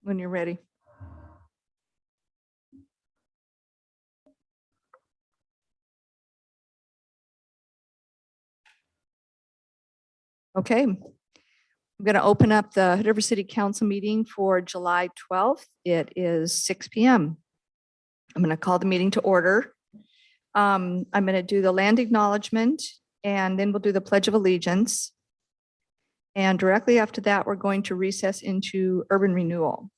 when you're ready. Okay, I'm going to open up the Hood River City Council meeting for July 12th. It is 6 p.m. I'm going to call the meeting to order. I'm going to do the land acknowledgement, and then we'll do the Pledge of Allegiance. And directly after that, we're going to recess into urban renewal.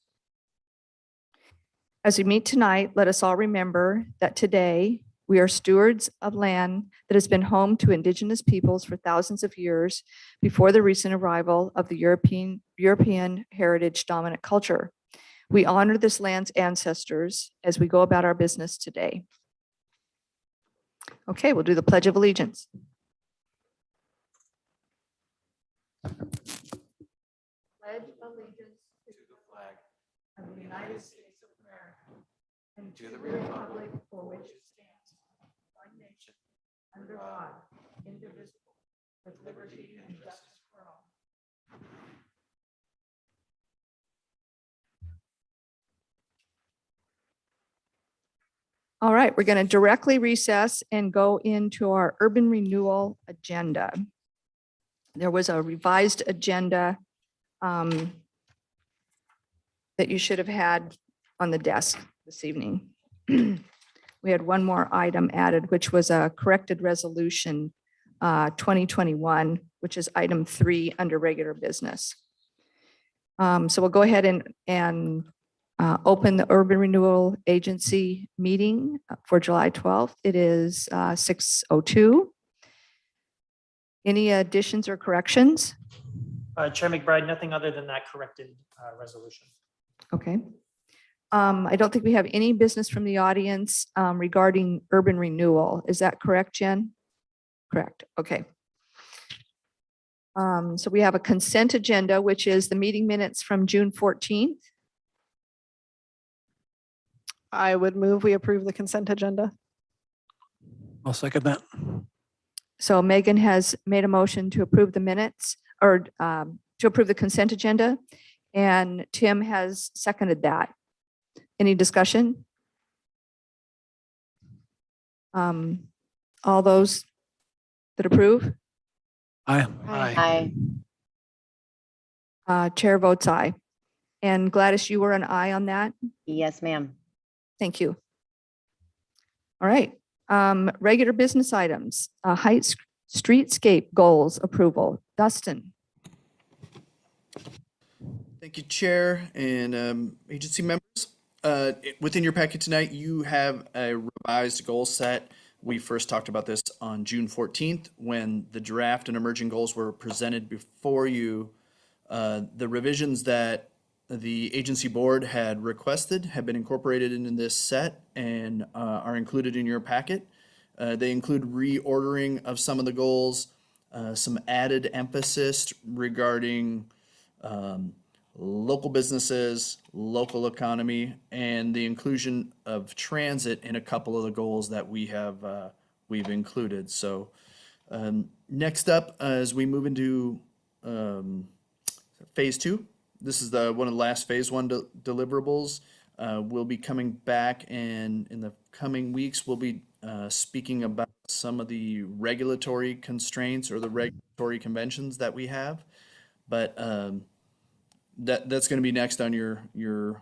As we meet tonight, let us all remember that today we are stewards of land that has been home to indigenous peoples for thousands of years before the recent arrival of the European heritage dominant culture. We honor this land's ancestors as we go about our business today. Okay, we'll do the Pledge of Allegiance. Pledge allegiance to the flag of the United States of America and to the republic for which it stands, one nation, under God, indivisible, with liberty and justice for all. All right, we're going to directly recess and go into our urban renewal agenda. There was a revised agenda that you should have had on the desk this evening. We had one more item added, which was a corrected resolution 2021, which is item 3 under regular business. So we'll go ahead and open the Urban Renewal Agency meeting for July 12th. It is 6:02. Any additions or corrections? Chair McBride, nothing other than that corrected resolution. Okay. I don't think we have any business from the audience regarding urban renewal. Is that correct, Jen? Correct. Okay. So we have a consent agenda, which is the meeting minutes from June 14th. I would move we approve the consent agenda. I'll second that. So Megan has made a motion to approve the minutes or to approve the consent agenda, and Tim has seconded that. Any discussion? All those that approve? Aye. Aye. Chair votes aye. And Gladys, you were an aye on that? Yes, ma'am. Thank you. All right. Regular business items, Heights streetscape goals approval. Dustin. Thank you, Chair and agency members. Within your packet tonight, you have a revised goal set. We first talked about this on June 14th when the draft and emerging goals were presented before you. The revisions that the agency board had requested have been incorporated into this set and are included in your packet. They include reordering of some of the goals, some added emphasis regarding local businesses, local economy, and the inclusion of transit in a couple of the goals that we've included. So next up, as we move into phase 2, this is one of the last phase 1 deliverables. We'll be coming back, and in the coming weeks, we'll be speaking about some of the regulatory constraints or the regulatory conventions that we have. But that's going to be next on your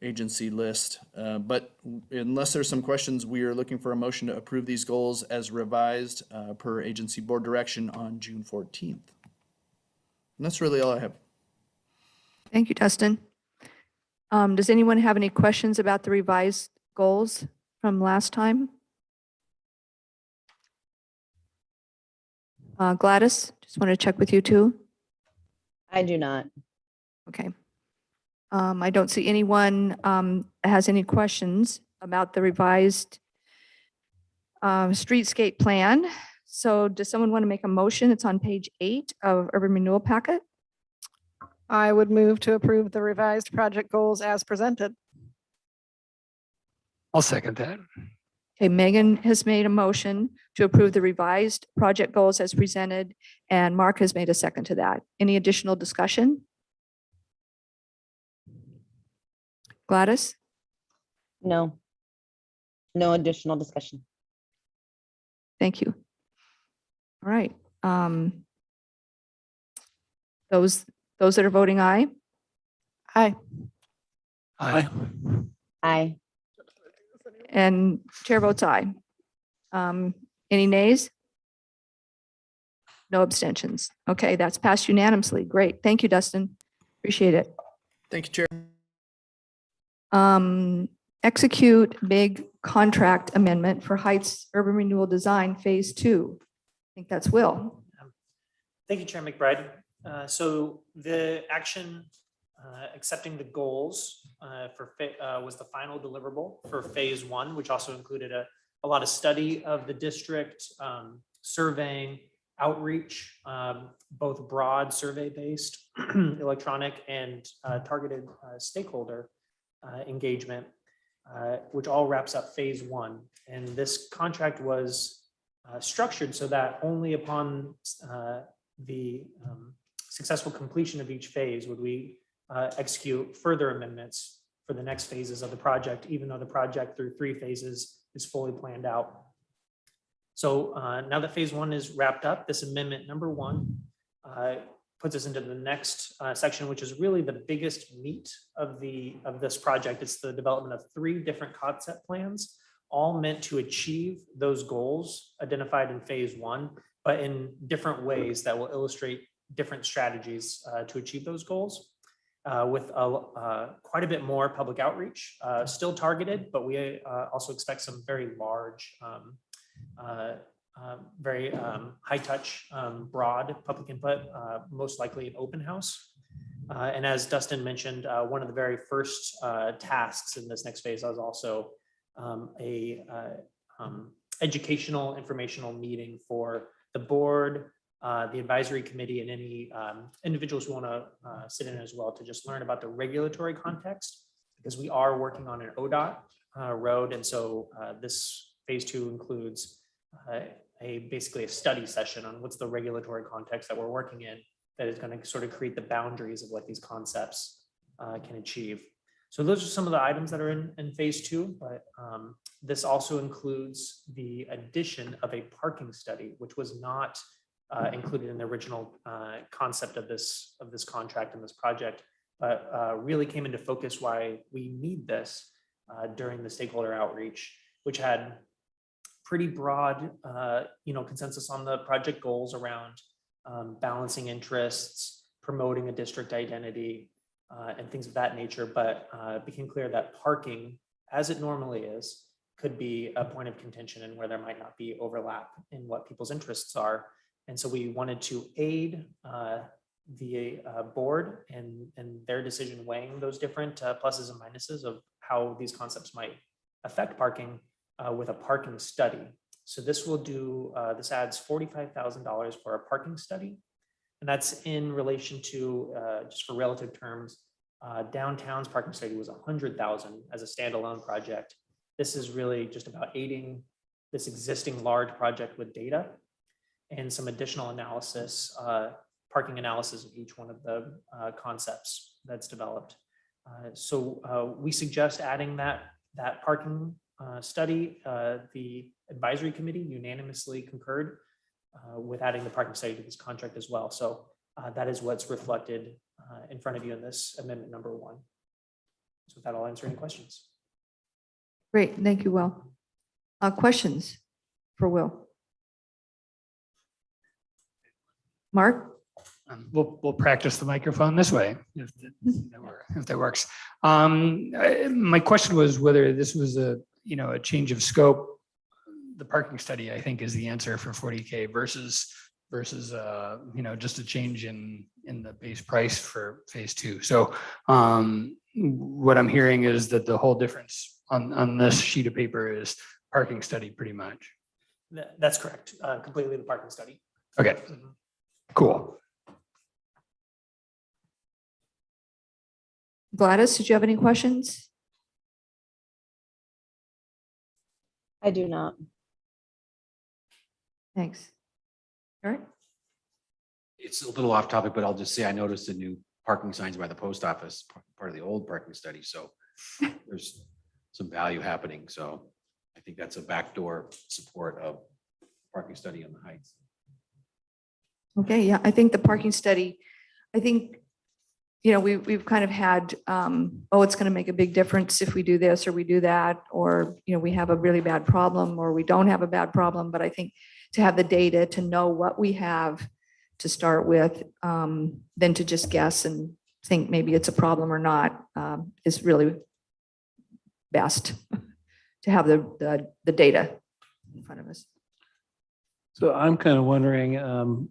agency list. But unless there's some questions, we are looking for a motion to approve these goals as revised per agency board direction on June 14th. And that's really all I have. Thank you, Dustin. Does anyone have any questions about the revised goals from last time? Gladys, just want to check with you too. I do not. Okay. I don't see anyone has any questions about the revised streetscape plan. So does someone want to make a motion? It's on page 8 of Urban Renewal Packet. I would move to approve the revised project goals as presented. I'll second that. Okay, Megan has made a motion to approve the revised project goals as presented, and Mark has made a second to that. Any additional discussion? Gladys? No. No additional discussion. Thank you. All right. Those that are voting aye, Aye. Aye. Aye. and chair votes aye. Any nays? No abstentions. Okay, that's passed unanimously. Great. Thank you, Dustin. Appreciate it. Thank you, Chair. Execute big contract amendment for Heights Urban Renewal Design Phase 2. I think that's Will. Thank you, Chair McBride. So the action accepting the goals was the final deliverable for Phase 1, which also included a lot of study of the district, surveying, outreach, both broad survey-based, electronic, and targeted stakeholder engagement, which all wraps up Phase 1. And this contract was structured so that only upon the successful completion of each phase would we execute further amendments for the next phases of the project, even though the project through 3 phases is fully planned out. So now that Phase 1 is wrapped up, this amendment number 1 puts us into the next section, which is really the biggest meat of this project. It's the development of 3 different concept plans, all meant to achieve those goals identified in Phase 1, but in different ways that will illustrate different strategies to achieve those goals. With quite a bit more public outreach, still targeted, but we also expect some very large, very high touch, broad public input, most likely an open house. And as Dustin mentioned, one of the very first tasks in this next phase was also a educational informational meeting for the board, the advisory committee, and any individuals who want to sit in as well to just learn about the regulatory context, because we are working on an ODOT road. And so this Phase 2 includes basically a study session on what's the regulatory context that we're working in that is going to sort of create the boundaries of what these concepts can achieve. So those are some of the items that are in Phase 2, but this also includes the addition of a parking study, which was not included in the original concept of this contract and this project, but really came into focus why we need this during the stakeholder outreach, which had pretty broad consensus on the project goals around balancing interests, promoting a district identity, and things of that nature. But it became clear that parking, as it normally is, could be a point of contention and where there might not be overlap in what people's interests are. And so we wanted to aid the board and their decision weighing those different pluses and minuses of how these concepts might affect parking with a parking study. So this adds $45,000 for a parking study. And that's in relation to, just for relative terms, downtown's parking study was $100,000 as a standalone project. This is really just about aiding this existing large project with data and some additional analysis, parking analysis of each one of the concepts that's developed. So we suggest adding that parking study. The advisory committee unanimously concurred with adding the parking study to this contract as well. So that is what's reflected in front of you in this amendment number 1. So with that, I'll answer any questions. Great. Thank you, Will. Questions for Will? Mark? We'll practice the microphone this way if that works. My question was whether this was a change of scope. The parking study, I think, is the answer for 40K versus just a change in the base price for Phase 2. So what I'm hearing is that the whole difference on this sheet of paper is parking study, pretty much. That's correct. Completely the parking study. Okay, cool. Gladys, did you have any questions? I do not. Thanks. All right. It's a little off topic, but I'll just say I noticed the new parking signs by the post office, part of the old parking study. So there's some value happening. So I think that's a backdoor support of parking study on the Heights. Okay, yeah, I think the parking study, I think, we've kind of had, it's going to make a big difference if we do this or we do that, or, we have a really bad problem or we don't have a bad problem. But I think to have the data, to know what we have to start with, than to just guess and think maybe it's a problem or not, is really best to have the data in front of us. So I'm kind of wondering,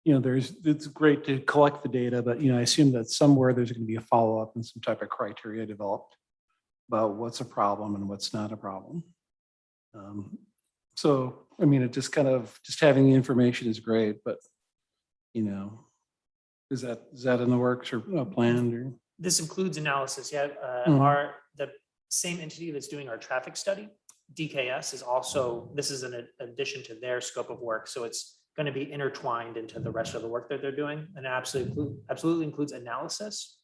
it's great to collect the data, but, I assume that somewhere there's going to be a follow-up and some type of criteria developed about what's a problem and what's not a problem. So, it just just having the information is great, but, is that in the works or planned or? This includes analysis. Yeah, Mhm. the same entity that's doing our traffic study, DKS, is also, this is an addition to their scope of work. So it's going to be intertwined into the rest of the work that they're doing, and absolutely includes analysis,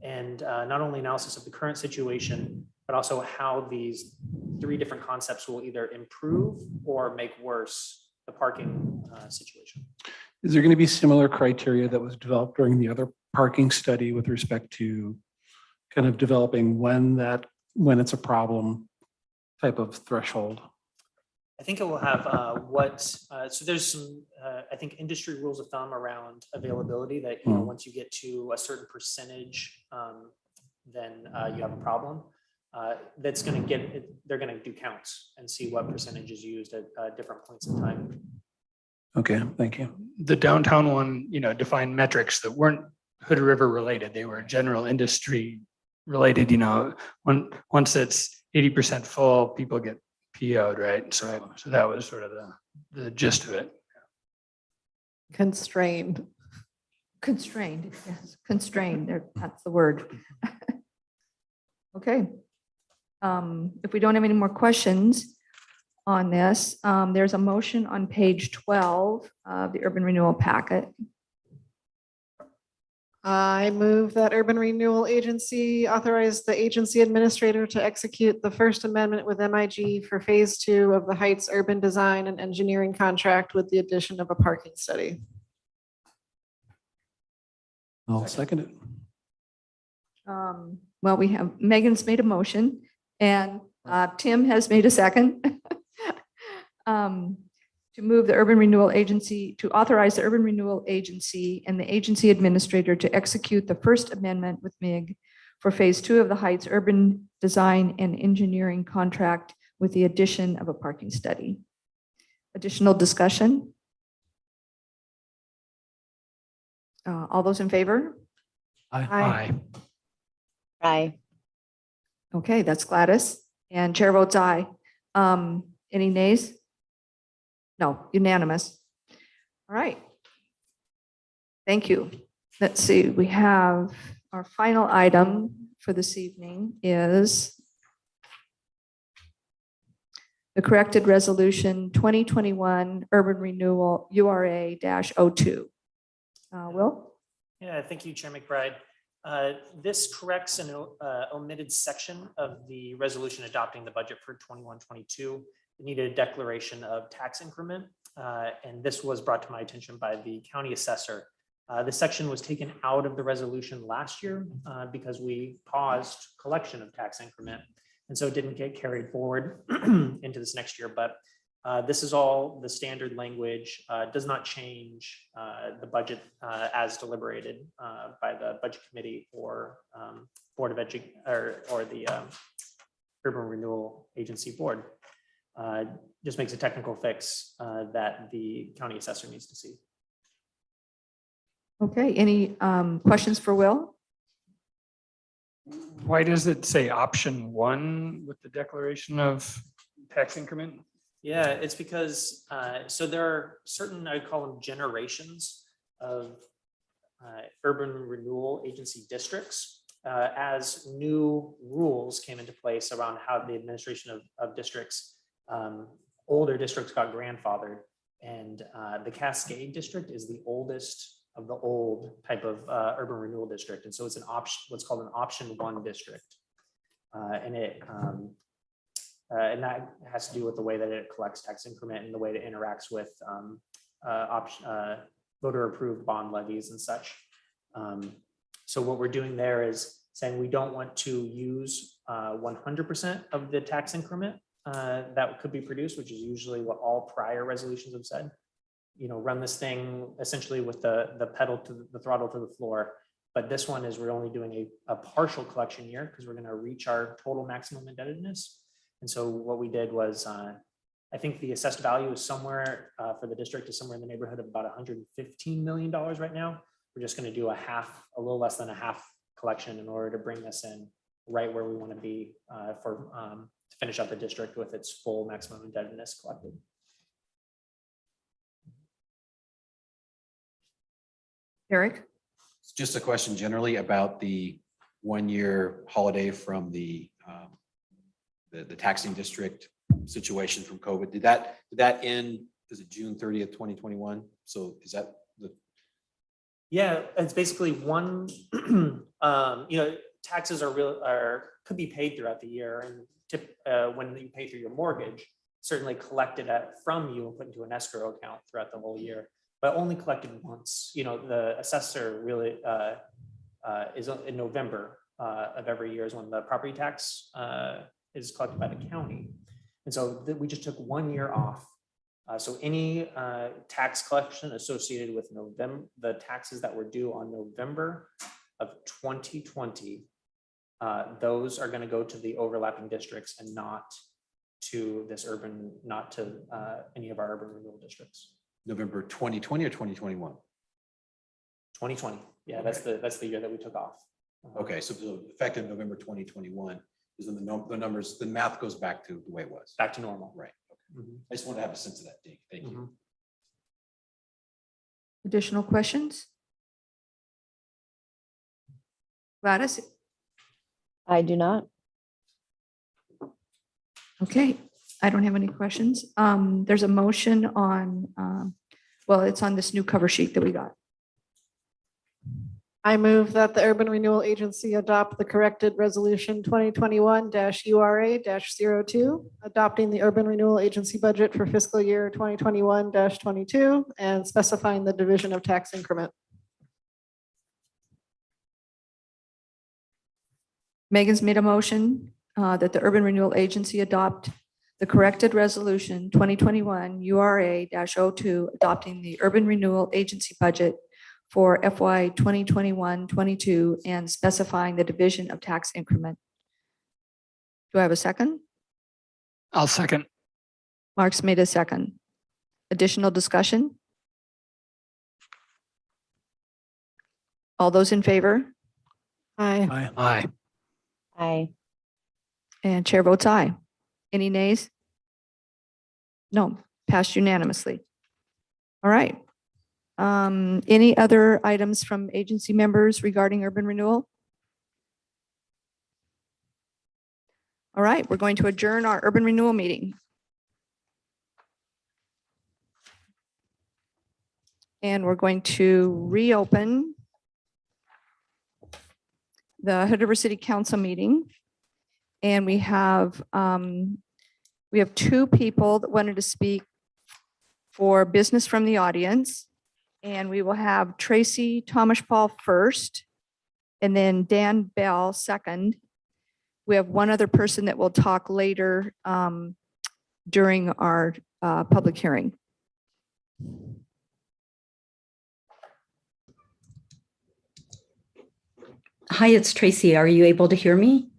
and not only analysis of the current situation, but also how these 3 different concepts will either improve or make worse the parking situation. Is there going to be similar criteria that was developed during the other parking study with respect to kind of developing when it's a problem type of threshold? I think it will have so there's some, I think, industry rules of thumb around availability that, once you get to a certain percentage, then you have a problem. That's going to they're going to do counts and see what percentage is used at different points in time. Okay, thank you. The downtown one, defined metrics that weren't Hood River related. They were general industry related, once it's 80% full, people get PO'd, right? So that was sort of the gist of it. Constrained. Constrained, yes, constrained, that's the word. Okay. If we don't have any more questions on this, there's a motion on page 12 of the urban renewal packet. I move that Urban Renewal Agency authorize the agency administrator to execute the First Amendment with MIG for Phase 2 of the Heights Urban Design and Engineering Contract with the addition of a parking study. I'll second it. Well, we have, Megan's made a motion and Tim has made a second. To move the Urban Renewal Agency, to authorize the Urban Renewal Agency and the agency administrator to execute the First Amendment with MIG for Phase 2 of the Heights Urban Design and Engineering Contract with the addition of a parking study. Additional discussion? All those in favor? Aye. Aye. Okay, that's Gladys, and chair votes aye. Any nays? No, unanimous. All right. Thank you. Let's see, we have our final item for this evening is the corrected resolution 2021 urban renewal URA-02. Will? Yeah, thank you, Chair McBride. This corrects an omitted section of the resolution adopting the budget for 21-22. It needed a declaration of tax increment, and this was brought to my attention by the county assessor. This section was taken out of the resolution last year because we paused collection of tax increment, and so it didn't get carried forward into this next year. But this is all the standard language, does not change the budget as deliberated by the budget committee or Board of Education or the Urban Renewal Agency Board. Just makes a technical fix that the county assessor needs to see. Okay, any questions for Will? Why does it say option 1 with the declaration of tax increment? Yeah, it's because, so there are certain, I call them generations of urban renewal agency districts. As new rules came into place around how the administration of districts, older districts got grandfathered, and the Cascade district is the oldest of the old type of urban renewal district. And so it's an option, what's called an option 1 district. And that has to do with the way that it collects tax increment and the way it interacts with voter approved bond levies and such. So what we're doing there is saying we don't want to use 100% of the tax increment that could be produced, which is usually what all prior resolutions have said. Run this thing essentially with the pedal to the throttle to the floor. But this one is we're only doing a partial collection year because we're going to reach our total maximum indebtedness. And so what we did was, I think the assessed value is somewhere for the district is somewhere in the neighborhood of about $115 million right now. We're just going to do a little less than a half collection in order to bring this in right where we want to be to finish out the district with its full maximum indebtedness collected. Eric? It's just a question generally about the 1-year holiday from the taxing district situation from COVID. Did that end, is it June 30th, 2021? So is that Yeah, it's basically one, taxes could be paid throughout the year, and when you pay through your mortgage, certainly collected from you and put into an escrow account throughout the whole year, but only collected once. The assessor really is in November of every year is when the property tax is collected by the county. And so we just took 1 year off. So any tax collection associated with November, the taxes that were due on November of 2020, those are going to go to the overlapping districts and not to any of our urban renewal districts. November 2020 or 2021? 2020. Yeah, that's the year that we took off. Okay, so effective November 2021 is when the numbers, the math goes back to the way it was. Back to normal. Right. Mhm. I just want to have a sense of that. Thank you. Mhm. Additional questions? Gladys? I do not. Okay, I don't have any questions. There's a motion on, it's on this new cover sheet that we got. I move that the Urban Renewal Agency adopt the corrected resolution 2021-URA-02, adopting the Urban Renewal Agency budget for fiscal year 2021-22 and specifying the division of tax increment. Megan's made a motion that the Urban Renewal Agency adopt the corrected resolution 2021 URA-02, adopting the Urban Renewal Agency budget for FY 2021-22 and specifying the division of tax increment. Do I have a second? I'll second. Mark's made a second. Additional discussion? All those in favor? Aye. Aye. Aye. And chair votes aye. Any nays? No, passed unanimously. All right. Any other items from agency members regarding urban renewal? All right, we're going to adjourn our urban renewal meeting. And we're going to reopen the Hood River City Council meeting. And we have 2 people that wanted to speak for business from the audience. And we will have Tracy Thomas Paul first, and then Dan Bell second. We have one other person that will talk later during our public hearing. Hi, it's Tracy. Are you able to hear me?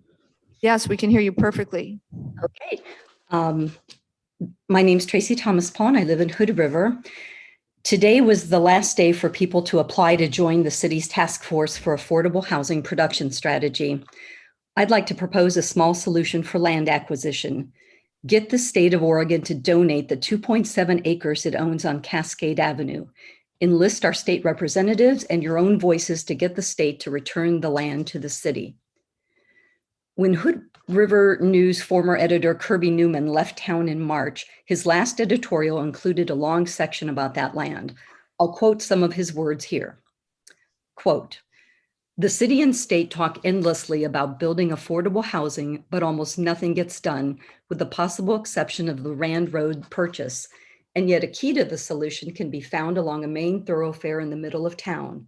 Yes, we can hear you perfectly. Okay. My name's Tracy Thomas Paul, and I live in Hood River. Today was the last day for people to apply to join the city's task force for affordable housing production strategy. I'd like to propose a small solution for land acquisition. Get the state of Oregon to donate the 2.7 acres it owns on Cascade Avenue. Enlist our state representatives and your own voices to get the state to return the land to the city. When Hood River News former editor Kirby Newman left town in March, his last editorial included a long section about that land. I'll quote some of his words here. Quote, The city and state talk endlessly about building affordable housing, but almost nothing gets done, with the possible exception of the Rand Road purchase. And yet a key to the solution can be found along a main thoroughfare in the middle of town.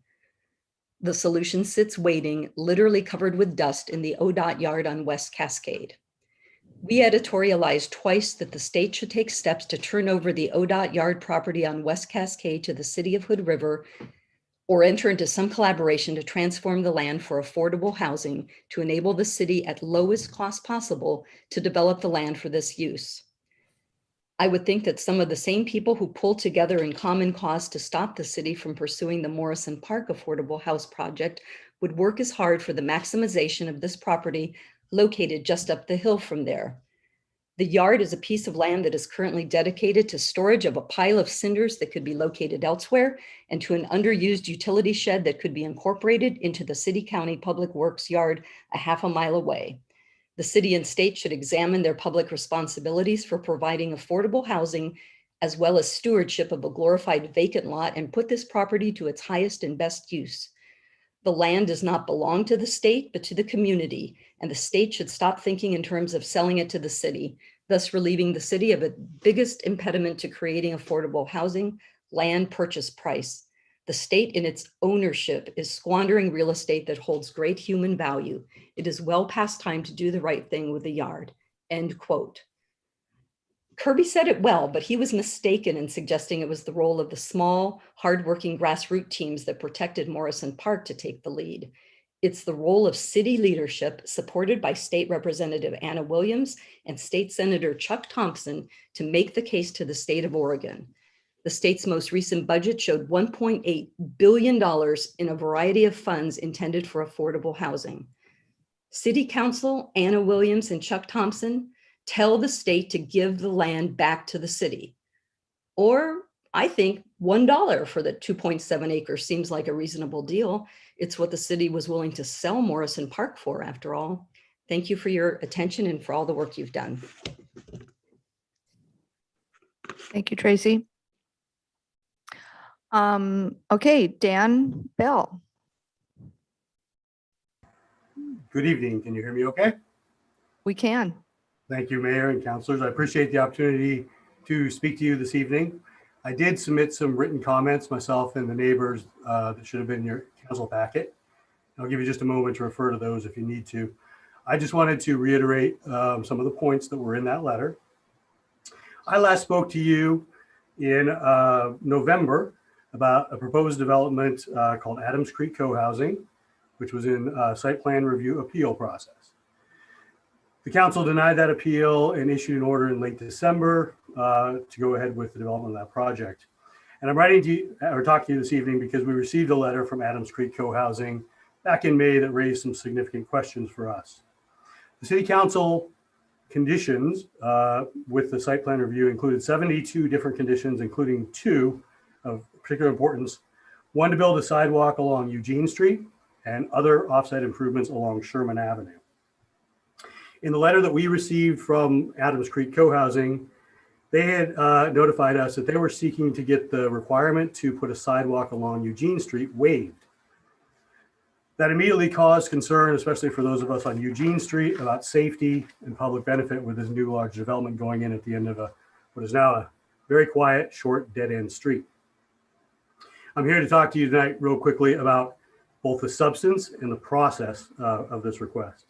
The solution sits waiting, literally covered with dust, in the ODOT yard on West Cascade. We editorialized twice that the state should take steps to turn over the ODOT yard property on West Cascade to the city of Hood River, or enter into some collaboration to transform the land for affordable housing to enable the city at lowest cost possible to develop the land for this use. I would think that some of the same people who pulled together in common cause to stop the city from pursuing the Morrison Park Affordable House project would work as hard for the maximization of this property located just up the hill from there. The yard is a piece of land that is currently dedicated to storage of a pile of cinders that could be located elsewhere, and to an underused utility shed that could be incorporated into the city-county public works yard a half a mile away. The city and state should examine their public responsibilities for providing affordable housing, as well as stewardship of a glorified vacant lot, and put this property to its highest and best use. The land does not belong to the state, but to the community, and the state should stop thinking in terms of selling it to the city, thus relieving the city of its biggest impediment to creating affordable housing: land purchase price. The state in its ownership is squandering real estate that holds great human value. It is well past time to do the right thing with the yard." End quote. Kirby said it well, but he was mistaken in suggesting it was the role of the small, hardworking grassroots teams that protected Morrison Park to take the lead. It's the role of city leadership, supported by State Representative Anna Williams and State Senator Chuck Thompson, to make the case to the state of Oregon. The state's most recent budget showed $1.8 billion in a variety of funds intended for affordable housing. City Council, Anna Williams and Chuck Thompson, tell the state to give the land back to the city. Or I think $1 for the 2.7 acres seems like a reasonable deal. It's what the city was willing to sell Morrison Park for, after all. Thank you for your attention and for all the work you've done. Thank you, Tracy. Okay, Dan Bell. Good evening. Can you hear me okay? We can. Thank you, Mayor and councilors. I appreciate the opportunity to speak to you this evening. I did submit some written comments myself and the neighbors that should have been in your council packet. I'll give you just a moment to refer to those if you need to. I just wanted to reiterate some of the points that were in that letter. I last spoke to you in November about a proposed development called Adams Creek Co-housing, which was in site plan review appeal process. The council denied that appeal and issued an order in late December to go ahead with the development of that project. And I'm writing to you, or talking to you this evening, because we received a letter from Adams Creek Co-housing back in May that raised some significant questions for us. The city council conditions with the site plan review included 72 different conditions, including 2 of particular importance: 1, to build a sidewalk along Eugene Street, and other offsite improvements along Sherman Avenue. In the letter that we received from Adams Creek Co-housing, they had notified us that they were seeking to get the requirement to put a sidewalk along Eugene Street waived. That immediately caused concern, especially for those of us on Eugene Street, about safety and public benefit with this new large development going in at the end of what is now a very quiet, short, dead-end street. I'm here to talk to you tonight real quickly about both the substance and the process of this request.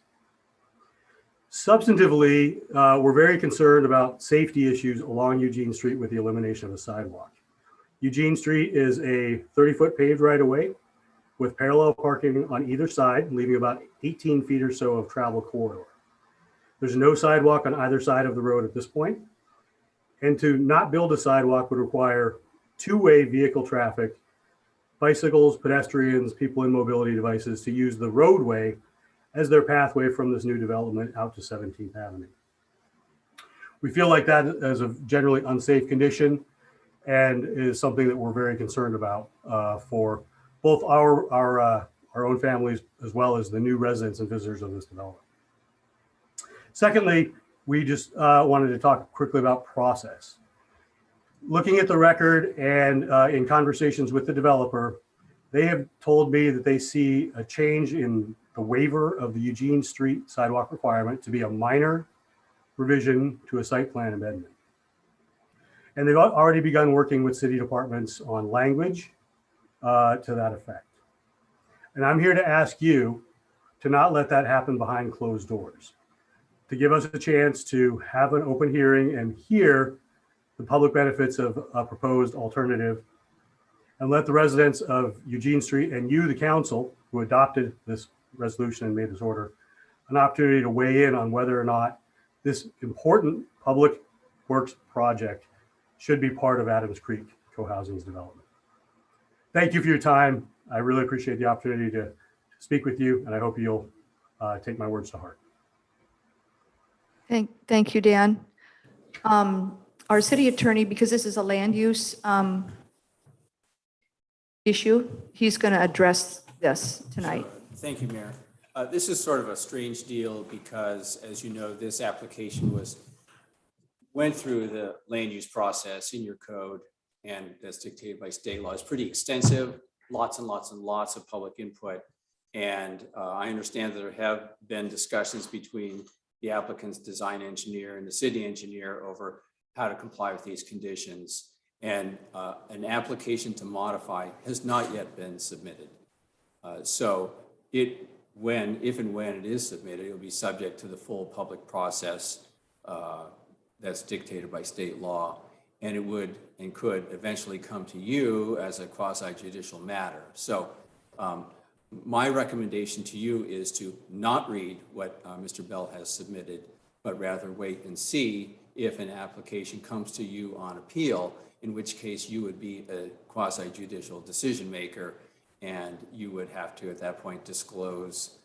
Substantively, we're very concerned about safety issues along Eugene Street with the elimination of a sidewalk. Eugene Street is a 30-foot paved right-of-way with parallel parking on either side, leaving about 18 feet or so of travel corridor. There's no sidewalk on either side of the road at this point. And to not build a sidewalk would require two-way vehicle traffic, bicycles, pedestrians, people in mobility devices, to use the roadway as their pathway from this new development out to 17th Avenue. We feel like that is a generally unsafe condition and is something that we're very concerned about for both our own families as well as the new residents and visitors of this development. Secondly, we just wanted to talk quickly about process. Looking at the record and in conversations with the developer, They have told me that they see a change in the waiver of the Eugene Street sidewalk requirement to be a minor revision to a site plan amendment. And they've already begun working with city departments on language to that effect. And I'm here to ask you to not let that happen behind closed doors, to give us a chance to have an open hearing and hear the public benefits of a proposed alternative, and let the residents of Eugene Street and you, the council, who adopted this resolution and made this order, an opportunity to weigh in on whether or not this important public works project should be part of Adams Creek Co-Housing's development. Thank you for your time. I really appreciate the opportunity to speak with you, and I hope you'll take my words to heart. Thank you, Dan. Our city attorney, because this is a land use issue, he's going to address this tonight. Thank you, Mayor. This is sort of a strange deal because, as you know, this application went through the land use process in your code, and that's dictated by state law. It's pretty extensive, lots and lots and lots of public input. And I understand that there have been discussions between the applicant's design engineer and the city engineer over how to comply with these conditions. And an application to modify has not yet been submitted. So if and when it is submitted, it'll be subject to the full public process that's dictated by state law. And it would and could eventually come to you as a quasi-judicial matter. So my recommendation to you is to not read what Mr. Bell has submitted, but rather wait and see if an application comes to you on appeal, in which case you would be a quasi-judicial decision maker, and you would have to, at that point, disclose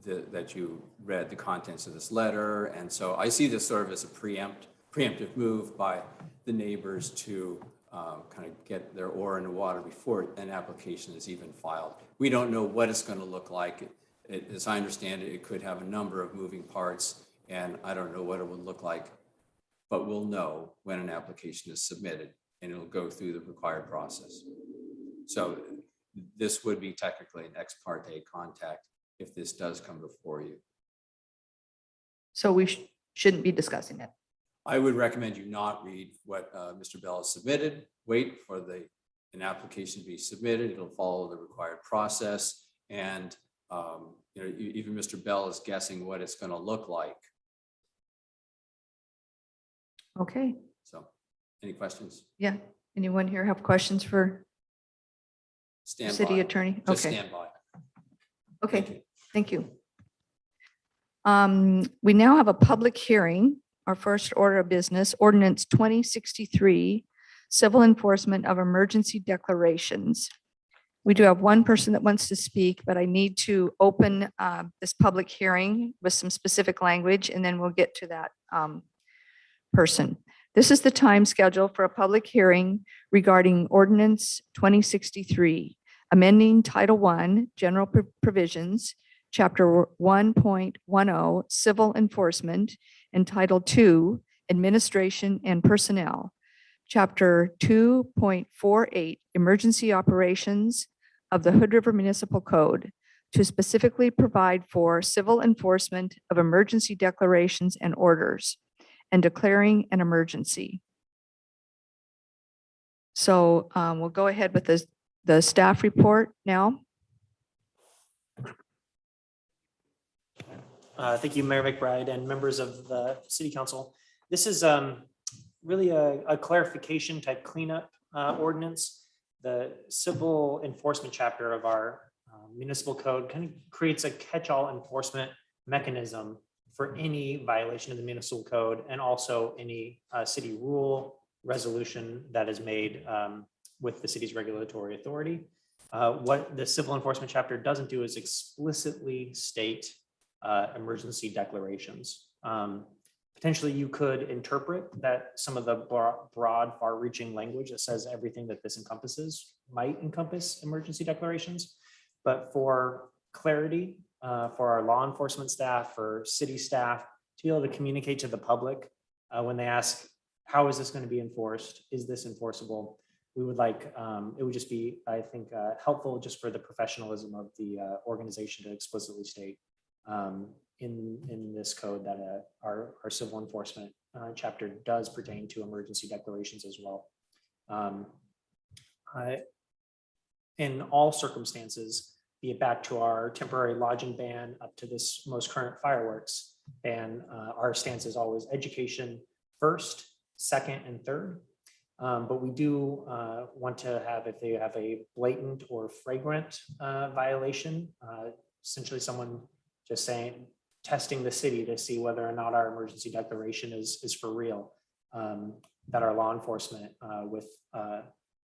that you read the contents of this letter. And so I see this sort of as a preemptive move by the neighbors to kind of get their oar in the water before an application is even filed. We don't know what it's going to look like. As I understand it, it could have a number of moving parts, and I don't know what it would look like, but we'll know when an application is submitted, and it'll go through the required process. So this would be technically an ex parte contact if this does come before you. So we shouldn't be discussing it. I would recommend you not read what Mr. Bell has submitted. Wait for an application to be submitted. It'll follow the required process. And even Mr. Bell is guessing what it's going to look like. Okay. So any questions? Yeah. Anyone here have questions for Stand city by. attorney? Just Okay. stand by. Okay. Thank you. We now have a public hearing. Our first order of business, ordinance 2063, civil enforcement of emergency declarations. We do have one person that wants to speak, but I need to open this public hearing with some specific language, and then we'll get to that person. This is the time schedule for a public hearing regarding ordinance 2063, amending Title I, General Provisions, Chapter 1.10, Civil Enforcement, and Title II, Administration and Personnel, Chapter 2.48, Emergency Operations of the Hood River Municipal Code, to specifically provide for civil enforcement of emergency declarations and orders, and declaring an emergency. So we'll go ahead with the staff report now. Thank you, Mayor McBride and members of the City Council. This is really a clarification type cleanup ordinance. The civil enforcement chapter of our municipal code kind of creates a catch-all enforcement mechanism for any violation of the municipal code, and also any city rule resolution that is made with the city's regulatory authority. What the civil enforcement chapter doesn't do is explicitly state emergency declarations. Potentially, you could interpret that some of the broad, far-reaching language that says everything that this encompasses might encompass emergency declarations. But for clarity, for our law enforcement staff, for city staff, to be able to communicate to the public when they ask, how is this going to be enforced? Is this enforceable? we would like, it would just be, I think, helpful just for the professionalism of the organization to explicitly state in this code that our civil enforcement chapter does pertain to emergency declarations as well. In all circumstances, be it back to our temporary lodging ban up to this most current fireworks ban, our stance is always education first, second, and third. But we do want to have, if they have a blatant or flagrant violation, essentially someone just saying, testing the city to see whether or not our emergency declaration is for real, that our law enforcement with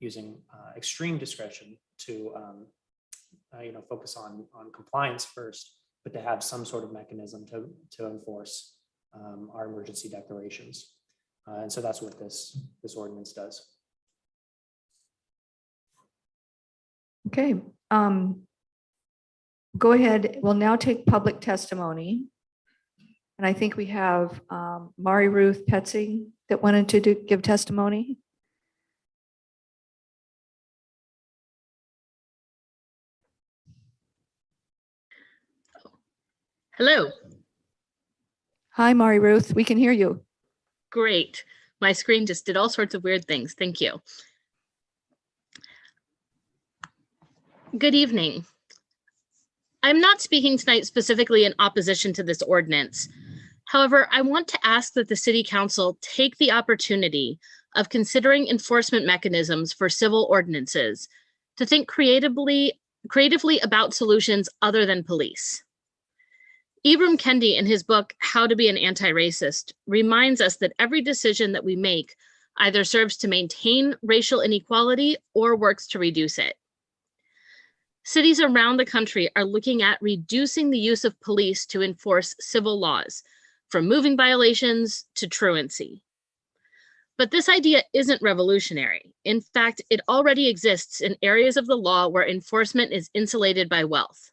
using extreme discretion to focus on compliance first, but to have some sort of mechanism to enforce our emergency declarations. And so that's what this ordinance does. Okay. Go ahead. We'll now take public testimony. And I think we have Mari Ruth Petzing that wanted to give testimony. Hello. Hi, Mari Ruth. We can hear you. Great. My screen just did all sorts of weird things. Thank you. Good evening. I'm not speaking tonight specifically in opposition to this ordinance. However, I want to ask that the City Council take the opportunity of considering enforcement mechanisms for civil ordinances to think creatively about solutions other than police. Ibram Kendi, in his book, How to Be an Anti-Racist, reminds us that every decision that we make either serves to maintain racial inequality or works to reduce it. Cities around the country are looking at reducing the use of police to enforce civil laws, from moving violations to truancy. But this idea isn't revolutionary. In fact, it already exists in areas of the law where enforcement is insulated by wealth.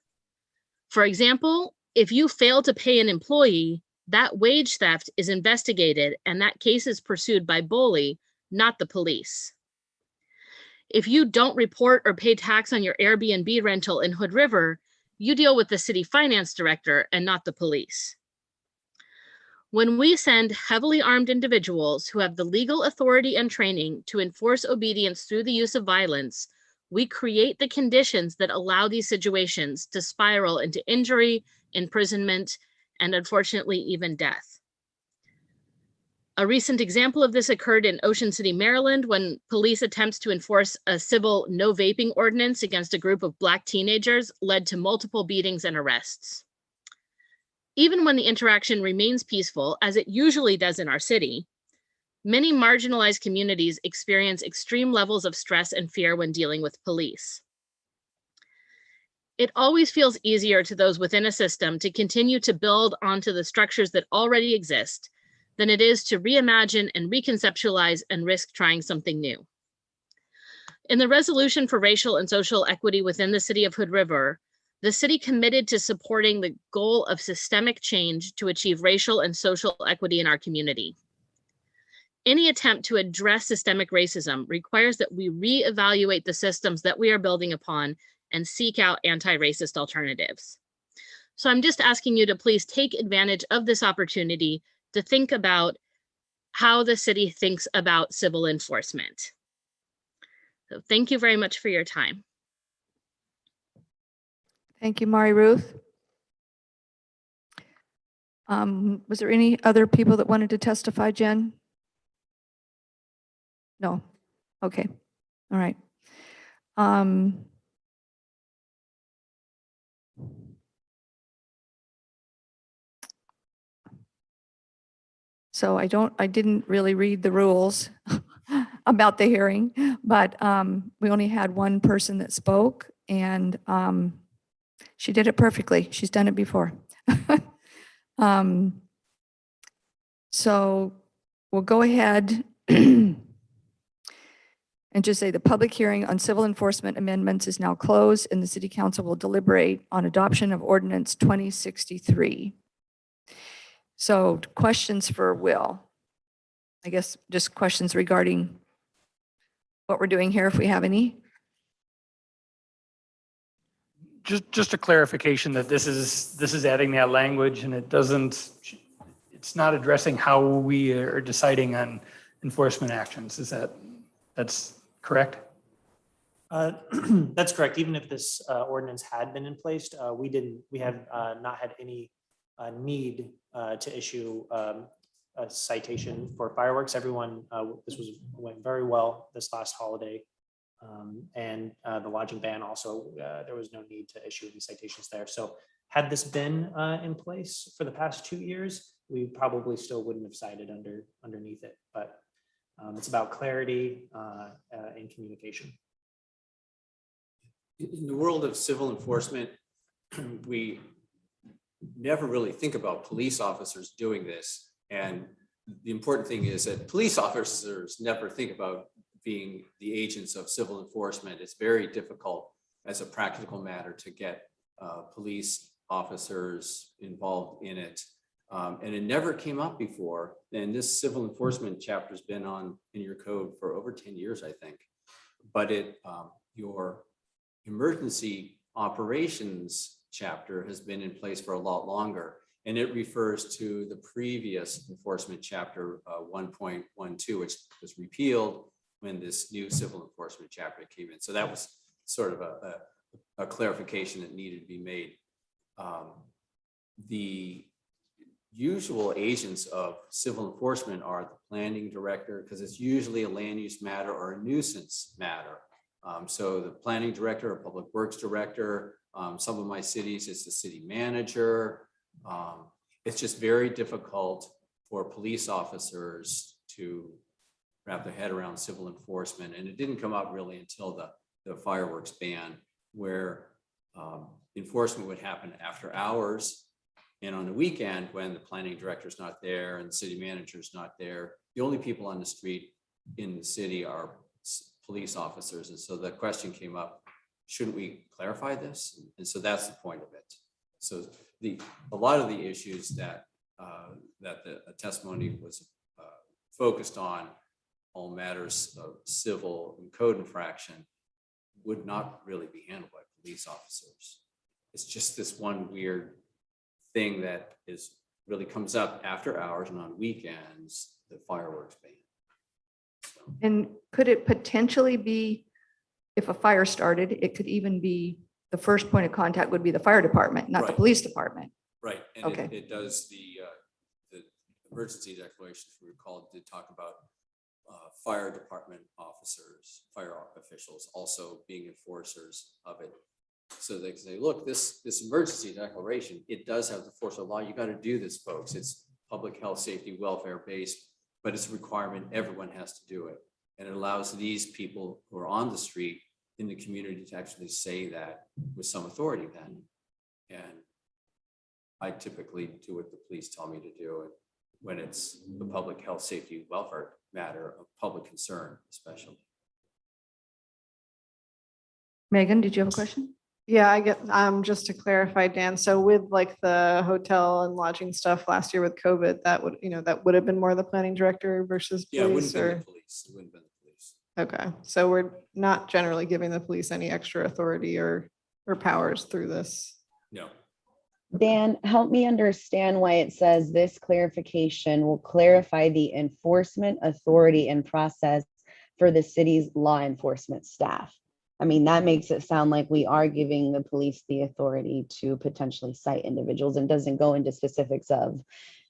For example, if you fail to pay an employee, that wage theft is investigated and that case is pursued by BOLI, not the police. If you don't report or pay tax on your Airbnb rental in Hood River, you deal with the city finance director and not the police. When we send heavily armed individuals who have the legal authority and training to enforce obedience through the use of violence, we create the conditions that allow these situations to spiral into injury, imprisonment, and unfortunately, even death. A recent example of this occurred in Ocean City, Maryland, when police attempts to enforce a civil no vaping ordinance against a group of Black teenagers led to multiple beatings and arrests. Even when the interaction remains peaceful, as it usually does in our city, many marginalized communities experience extreme levels of stress and fear when dealing with police. It always feels easier to those within a system to continue to build onto the structures that already exist than it is to reimagine and reconceptualize and risk trying something new. In the Resolution for Racial and Social Equity within the City of Hood River, the city committed to supporting the goal of systemic change to achieve racial and social equity in our community. Any attempt to address systemic racism requires that we reevaluate the systems that we are building upon and seek out anti-racist alternatives. So I'm just asking you to please take advantage of this opportunity to think about how the city thinks about civil enforcement. So thank you very much for your time. Thank you, Mari Ruth. Was there any other people that wanted to testify, Jen? No. Okay. All right. So I didn't really read the rules about the hearing, but we only had one person that spoke, and she did it perfectly. She's done it before. So we'll go ahead and just say the public hearing on civil enforcement amendments is now closed, and the City Council will deliberate on adoption of Ordinance 2063. So questions for Will? I guess just questions regarding what we're doing here if we have any? Just a clarification that this is adding that language and it's not addressing how we are deciding on enforcement actions. That's correct? That's correct. Even if this ordinance had been in place, we have not had any need to issue a citation for fireworks. Everyone, went very well this last holiday. And the lodging ban also, there was no need to issue any citations there. So had this been in place for the past 2 years, we probably still wouldn't have cited underneath it. But it's about clarity and communication. In the world of civil enforcement, we never really think about police officers doing this. And the important thing is that police officers never think about being the agents of civil enforcement. It's very difficult as a practical matter to get police officers involved in it. And it never came up before. And this civil enforcement chapter has been in your code for over 10 years, I think. But your emergency operations chapter has been in place for a lot longer. And it refers to the previous enforcement chapter 1.12, which was repealed when this new civil enforcement chapter came in. So that was sort of a clarification that needed to be made. The usual agents of civil enforcement are the planning director, because it's usually a land use matter or a nuisance matter. So the planning director or public works director, some of my cities, it's the city manager. It's just very difficult for police officers to wrap their head around civil enforcement. And it didn't come up really until the fireworks ban, where enforcement would happen after hours and on the weekend when the planning director is not there and the city manager is not there. The only people on the street in the city are police officers. And so the question came up, shouldn't we clarify this? And so that's the point of it. So a lot of the issues that the testimony was focused on, all matters of civil and code infraction, would not really be handled by police officers. It's just this one weird thing that really comes up after hours and on weekends, the fireworks ban. So, And could it potentially be, if a fire started, it could even be the first point of contact would be the fire department, not the Right. police department? right, and Okay. it does the emergency declaration, if you recall, did talk about fire department officers, fire officials also being enforcers of it. So they can say, look, this emergency declaration, it does have the force of law. You got to do this, folks. It's public health, safety, welfare based, but it's a requirement. Everyone has to do it. And it allows these people who are on the street in the community to actually say that with some authority then. And I typically do what the police tell me to do it when it's the public health, safety, welfare matter of public concern, especially. Megan, did you have a question? Yeah, I get, just to clarify, Dan, so with like the hotel and lodging stuff last year with COVID, that would have been more the planning director versus Yeah, it wouldn't police, have been or? the police. It wouldn't have been the police. Okay, so we're not generally giving the police any extra authority or powers through this. No. Dan, help me understand why it says this clarification will clarify the enforcement authority and process for the city's law enforcement staff. I mean, that makes it sound like we are giving the police the authority to potentially cite individuals, and doesn't go into specifics of,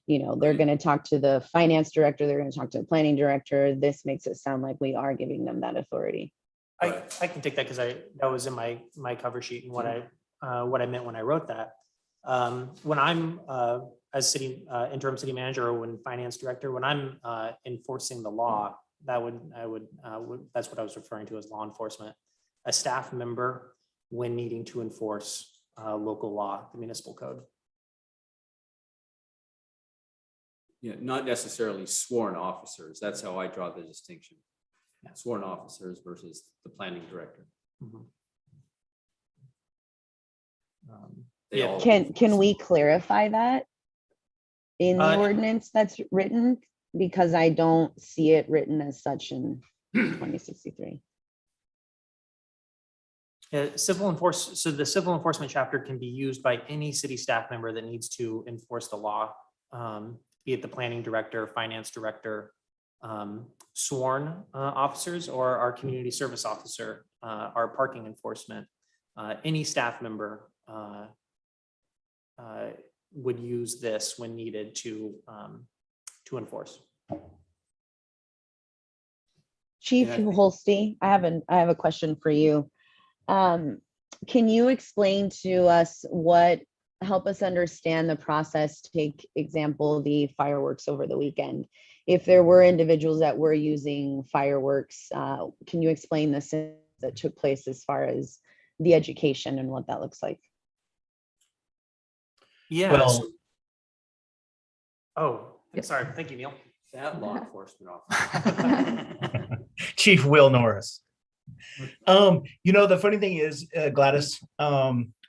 they're going to talk to the finance director, they're going to talk to the planning director. This makes it sound like we are giving them that authority. I can take that because that was in my cover sheet and what I meant when I wrote that. When I'm as interim city manager, or when finance director, when I'm enforcing the law, that's what I was referring to as law enforcement. A staff member when needing to enforce local law, the municipal code. Yeah, not necessarily sworn officers. That's how I draw the distinction. Sworn officers versus the planning director. Mhm. They Yeah. all- Can we clarify that in the Uh, ordinance that's written? Because I don't see it written as such in 2063. So the civil enforcement chapter can be used by any city staff member that needs to enforce the law, be it the planning director, finance director, sworn officers, or our community service officer, our parking enforcement. Any staff member would use this when needed to enforce. Chief Yeah, I think- Holsty, I have a question for you. Can you explain to us help us understand the process, take example, the fireworks over the weekend? If there were individuals that were using fireworks, can you explain this that took place as far as the education and what that looks like? Yeah. Well- Oh, I'm sorry. Thank you, Neil. That law enforcement officer. Chief Will Norris. The funny thing is, Gladys,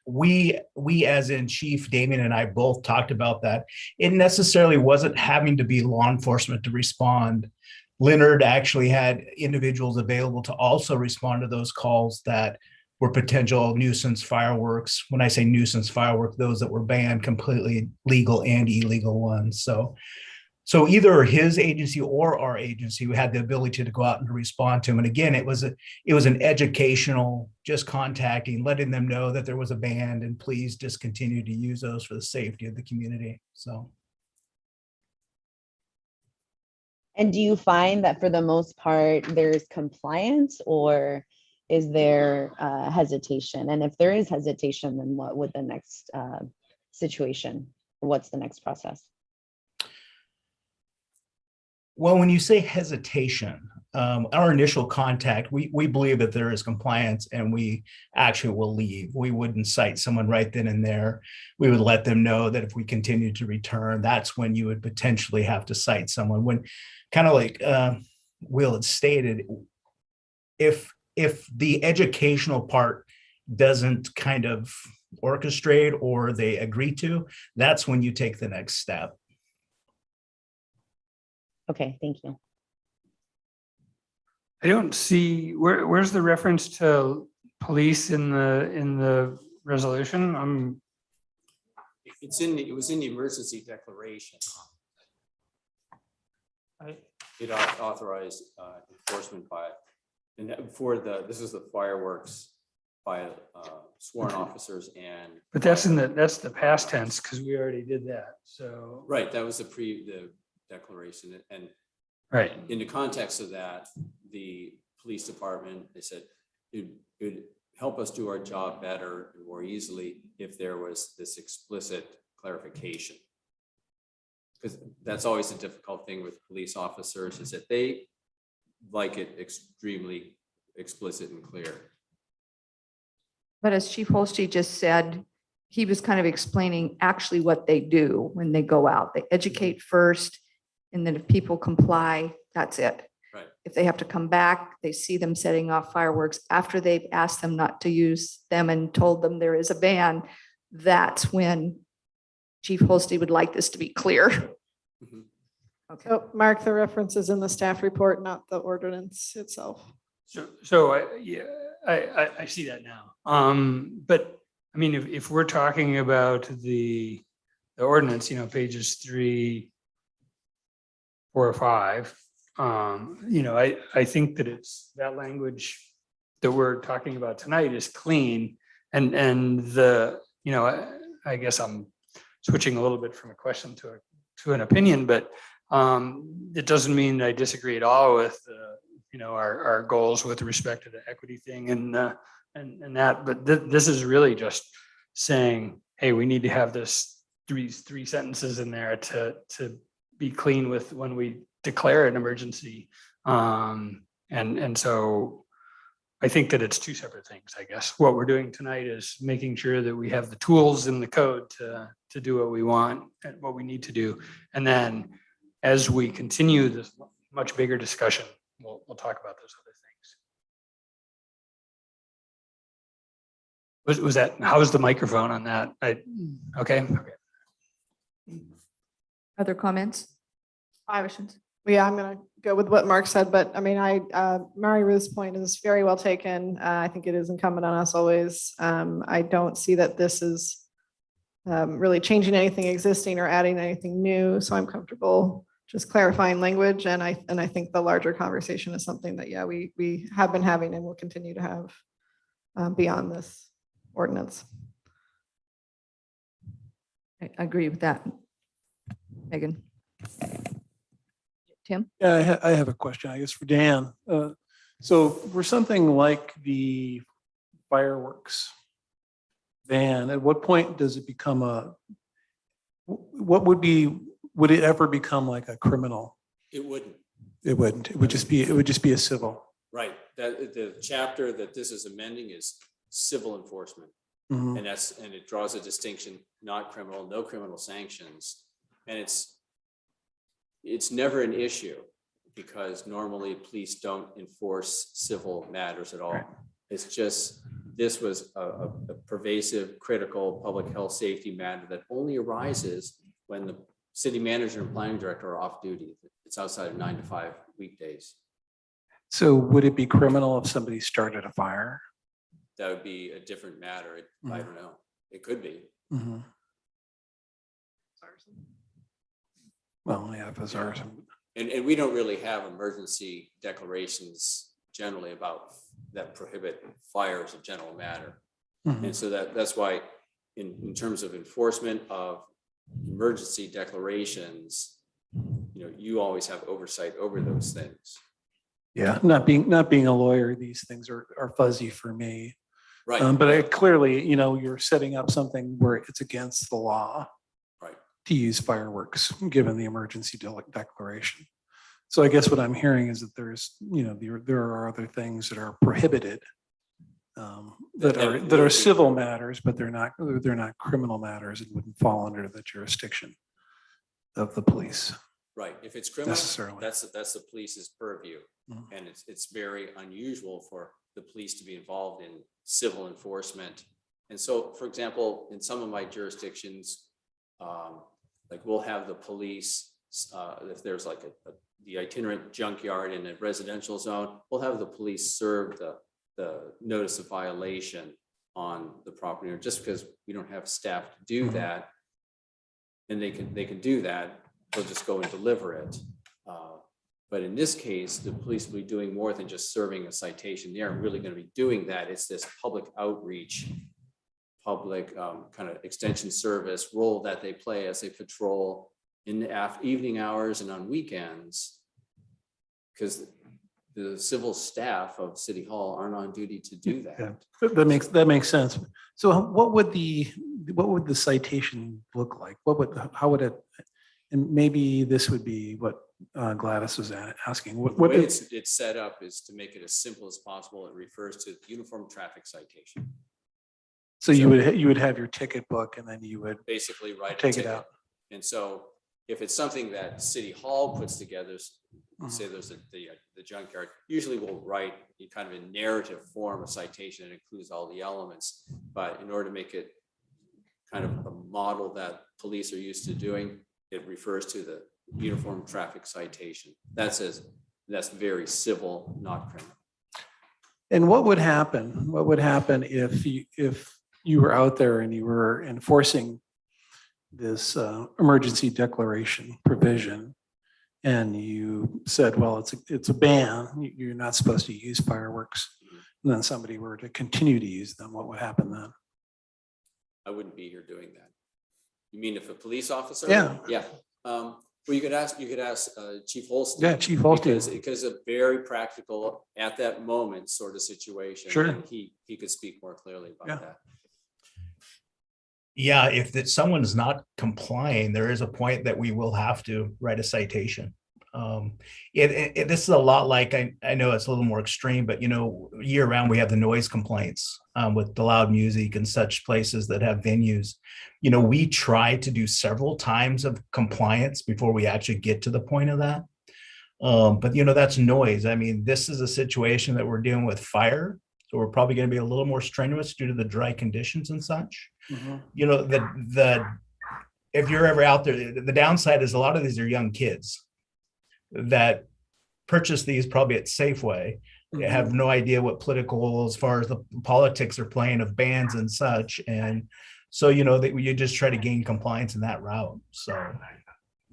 we as in Chief Damien and I both talked about that. It necessarily wasn't having to be law enforcement to respond. Leonard actually had individuals available to also respond to those calls that were potential nuisance fireworks. When I say nuisance firework, those that were banned, completely legal and illegal ones. So either his agency or our agency, we had the ability to go out and to respond to him. And again, it was an educational, just contacting, letting them know that there was a ban and please discontinue to use those for the safety of the community. So. And do you find that for the most part, there's compliance, or is there hesitation? And if there is hesitation, then what would the next situation, what's the next process? Well, when you say hesitation, our initial contact, we believe that there is compliance and we actually will leave. We wouldn't cite someone right then and there. We would let them know that if we continue to return, that's when you would potentially have to cite someone. When kind of like Will had stated, if the educational part doesn't kind of orchestrate or they agree to, that's when you take the next step. Okay, thank you. I don't see, where's the reference to police in the resolution? It was in the emergency declaration. It authorized enforcement by, and this is the fireworks by sworn officers and. But that's the past tense, because we already did that, so. Right, that was the declaration, and Right. in the context of that, the police department, they said it would help us do our job better and more easily if there was this explicit clarification. Because that's always a difficult thing with police officers, is that they like it extremely explicit and clear. But as Chief Holsty just said, he was kind of explaining actually what they do when they go out. They educate first, and then if people comply, that's it. Right. If they have to come back, they see them setting off fireworks after they've asked them not to use them and told them there is a ban, that's when Chief Holsty would like this to be clear. Mhm. Okay. So Mark, the reference is in the staff report, not the ordinance itself. So I see that now. But I mean, if we're talking about the ordinance, pages 3, 4, or 5, I think that it's that language that we're talking about tonight is clean, and I guess I'm switching a little bit from a question to an opinion, but it doesn't mean I disagree at all with our goals with respect to the equity thing and that, but this is really just saying, hey, we need to have this three sentences in there to be clean with when we declare an emergency. And so I think that it's two separate things, I guess. What we're doing tonight is making sure that we have the tools in the code to do what we want and what we need to do. And then as we continue this much bigger discussion, we'll talk about those other things. Was that, how's the microphone on that? Okay. Other comments? Questions? Yeah, I'm gonna go with what Mark said, but I mean, Mary Ruth's point is very well taken. I think it is incumbent on us always. I don't see that this is really changing anything existing or adding anything new, so I'm comfortable just clarifying language, and I think the larger conversation is something that, yeah, we have been having and will continue to have beyond this ordinance. I agree with that. Megan? Tim? Yeah, I have a question, I guess, for Dan. So for something like the fireworks ban, at what point does it become would it ever become like a criminal? It wouldn't, It wouldn't. It would just be a civil. right? That the chapter that this is amending is civil enforcement. Mhm. And it draws a distinction, not criminal, no criminal sanctions. And it's never an issue because normally police don't enforce civil matters at all. Right. It's just, this was a pervasive, critical public health safety matter that only arises when the city manager and planning director are off duty. It's outside of 9 to 5 weekdays. So would it be criminal if somebody started a fire? That would be a different matter. I don't know. It could be. Mhm. Well, yeah, if it's arson. And we don't really have emergency declarations generally about that prohibit fire as a general matter. Mhm. And so that's why in terms of enforcement of emergency declarations, you always have oversight over those things. Yeah, not being a lawyer, these things are fuzzy for me. Right. But I clearly, you're setting up something where it's against the law. Right. To use fireworks, given the emergency declaration. So I guess what I'm hearing is that there are other things that are prohibited. That are civil matters, but they're not criminal matters and wouldn't fall under the jurisdiction of the police. Right. If it's criminal, Necessarily. that's the police's purview. Mhm. And it's very unusual for the police to be involved in civil enforcement. And so, for example, in some of my jurisdictions, like we'll have the police, if there's like the itinerant junkyard in a residential zone, we'll have the police serve the notice of violation on the property, or just because we don't have staff to do Mhm. that. And they can do that, they'll just go and deliver it. But in this case, the police will be doing more than just serving a citation. They aren't really going to be doing that. It's this public outreach, public kind of extension service role that they play as they patrol in the evening hours and on weekends. Because the civil staff of City Hall aren't on duty to do that. Yeah, that makes sense. So what would the citation look like? How would it? And maybe this would be what Gladys was asking. The way it's set up is to make it as simple as possible. It refers to uniform traffic citation. So you would have your ticket book and then you would Basically write a take it ticket. out. And so if it's something that City Hall puts together, say there's the junkyard, usually we'll write in kind of a narrative form a citation that includes all the elements. But in order to make it kind of a model that police are used to doing, it refers to the uniform traffic citation. That's very civil, not criminal. And what would happen? What would happen if you were out there and you were enforcing this emergency declaration provision, and you said, well, it's a ban. You're not supposed to use fireworks. And then somebody were to continue to use them. What would happen then? I wouldn't be here doing that. You mean if a police officer? Yeah. Yeah. Well, you could ask Chief Holstein. Yeah, Chief Holstein. Because a very practical at that moment sort of situation. Sure. And he could speak more clearly about that. Yeah, if someone's not complying, there is a point that we will have to write a citation. This is a lot like, I know it's a little more extreme, but year round we have the noise complaints with the loud music and such places that have venues. We try to do several times of compliance before we actually get to the point of that. But that's noise. I mean, this is a situation that we're dealing with fire. So we're probably going to be a little more strenuous due to the dry conditions and such. Mhm. If you're ever out there, the downside is a lot of these are young kids. that purchase these probably at Safeway have no idea what political, as far as the politics are playing of bans and such. And so, that you just try to gain compliance in that route. So,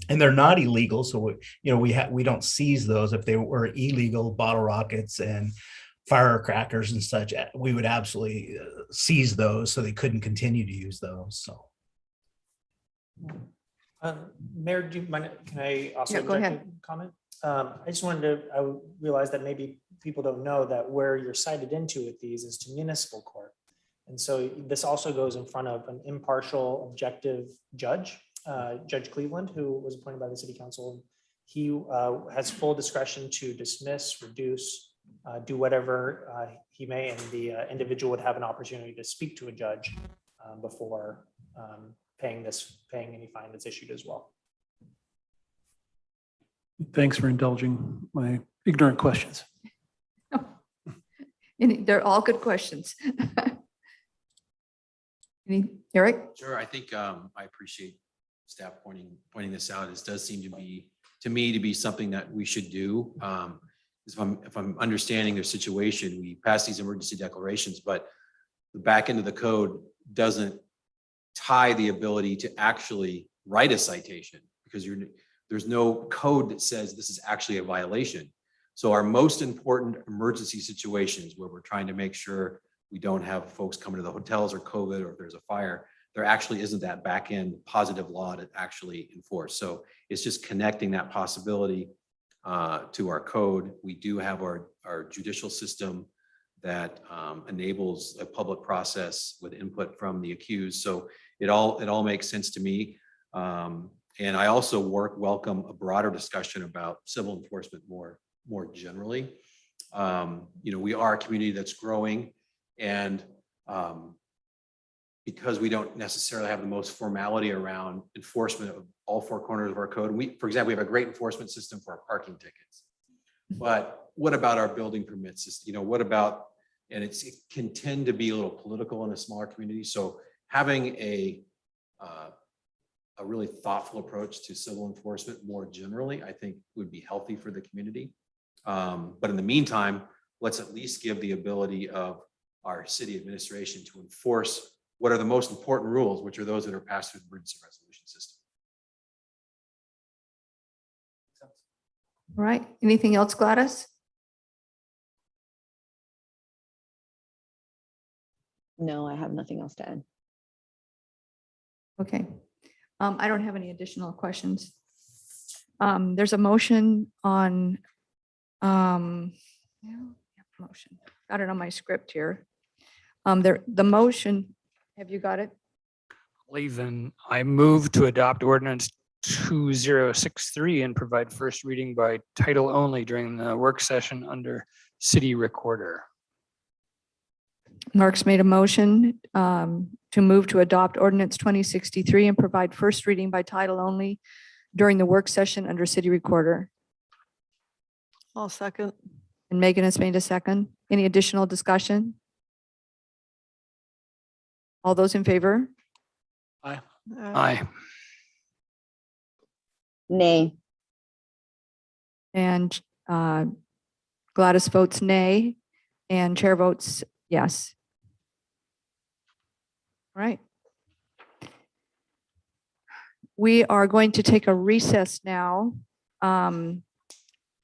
and they're not illegal. So, we don't seize those. If they were illegal bottle rockets and firecrackers and such, we would absolutely seize those so they couldn't continue to use those. So. Mayor, do you mind, can I also Yeah, go interject ahead. a comment? I just wanted to, I realized that maybe people don't know that where you're cited into with these is to municipal court. And so this also goes in front of an impartial, objective judge, Judge Cleveland, who was appointed by the city council. He has full discretion to dismiss, reduce, do whatever he may, and the individual would have an opportunity to speak to a judge before paying any fine that's issued as well. Thanks for indulging my ignorant questions. They're all good questions. Eric? Sure, I think I appreciate staff pointing this out. This does seem to me to be something that we should do. If I'm understanding their situation, we pass these emergency declarations, but the back end of the code doesn't tie the ability to actually write a citation because there's no code that says this is actually a violation. So our most important emergency situations where we're trying to make sure we don't have folks coming to the hotels or COVID or if there's a fire, there actually isn't that back end positive law to actually enforce. So it's just connecting that possibility to our code. We do have our judicial system that enables a public process with input from the accused. So it all makes sense to me. And I also welcome a broader discussion about civil enforcement more generally. We are a community that's growing, and because we don't necessarily have the most formality around enforcement of all four corners of our code. For example, we have a great enforcement system for our parking tickets. But what about our building permits? What about, and it can tend to be a little political in a smaller community. So having a really thoughtful approach to civil enforcement more generally, I think would be healthy for the community. But in the meantime, let's at least give the ability of our city administration to enforce what are the most important rules, which are those that are passed through the emergency resolution system. All right. Anything else, Gladys? No, I have nothing else to add. Okay. I don't have any additional questions. There's a motion on motion. Got it on my script here. The motion, have you got it? Leavin, I move to adopt ordinance 2063 and provide first reading by title only during the work session under city recorder. Mark's made a motion to move to adopt ordinance 2063 and provide first reading by title only during the work session under city recorder. I'll second. And Megan has made a second. Any additional discussion? All those in favor? Aye. Nay. And Gladys votes nay and chair votes yes. All right. We are going to take a recess now. And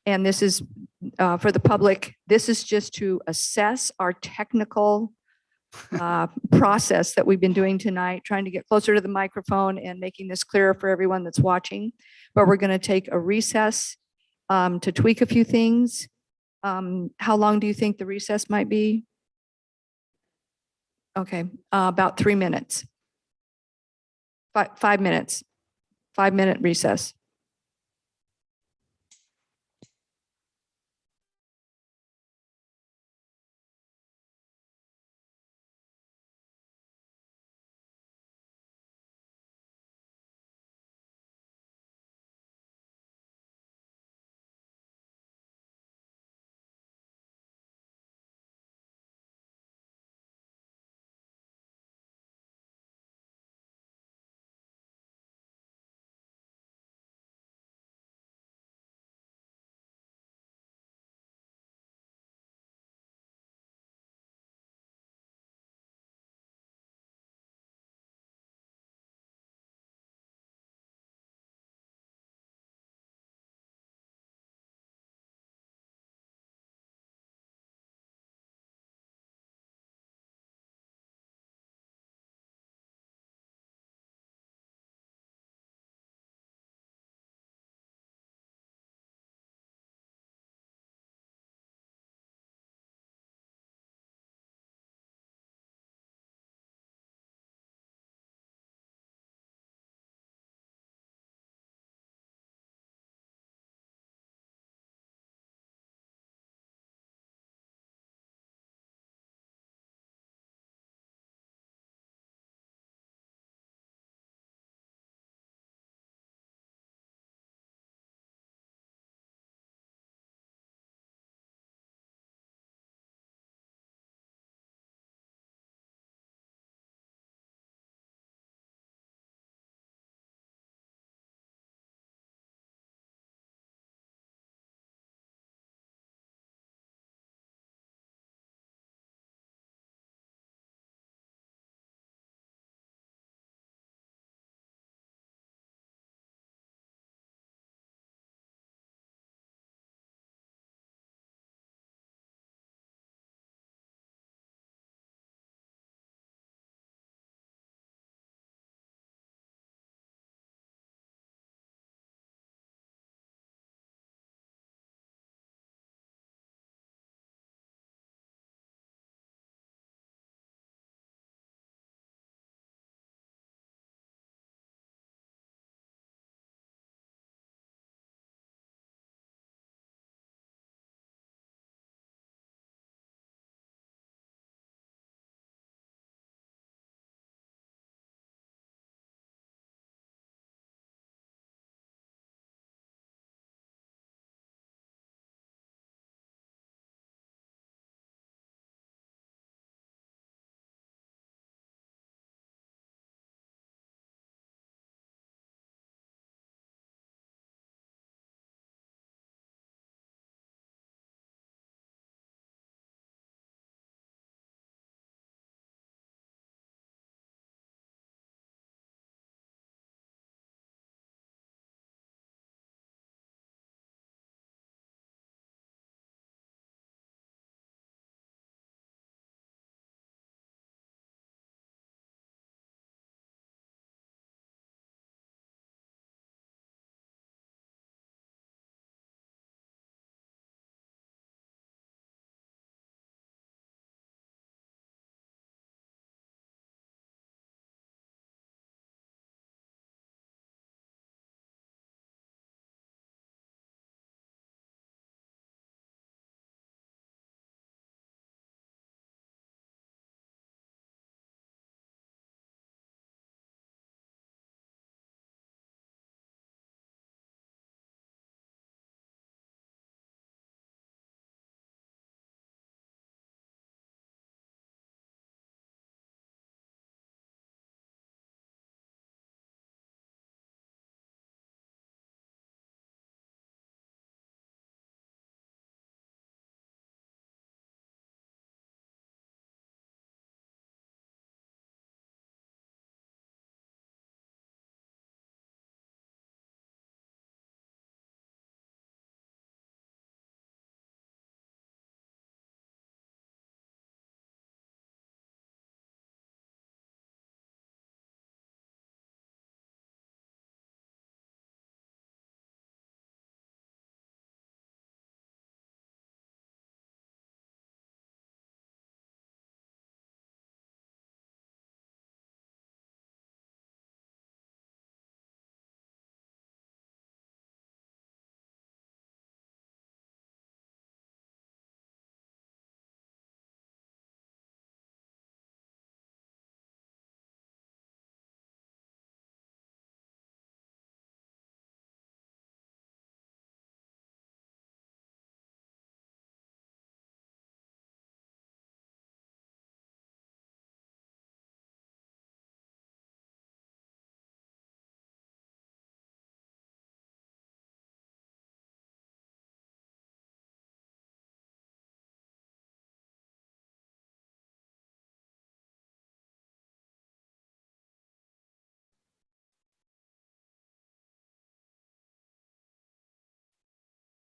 this is for the public. This is just to assess our technical process that we've been doing tonight, trying to get closer to the microphone and making this clearer for everyone that's watching. But we're going to take a recess to tweak a few things. How long do you think the recess might be? Okay, about 3 minutes. 5 minutes. 5-minute recess.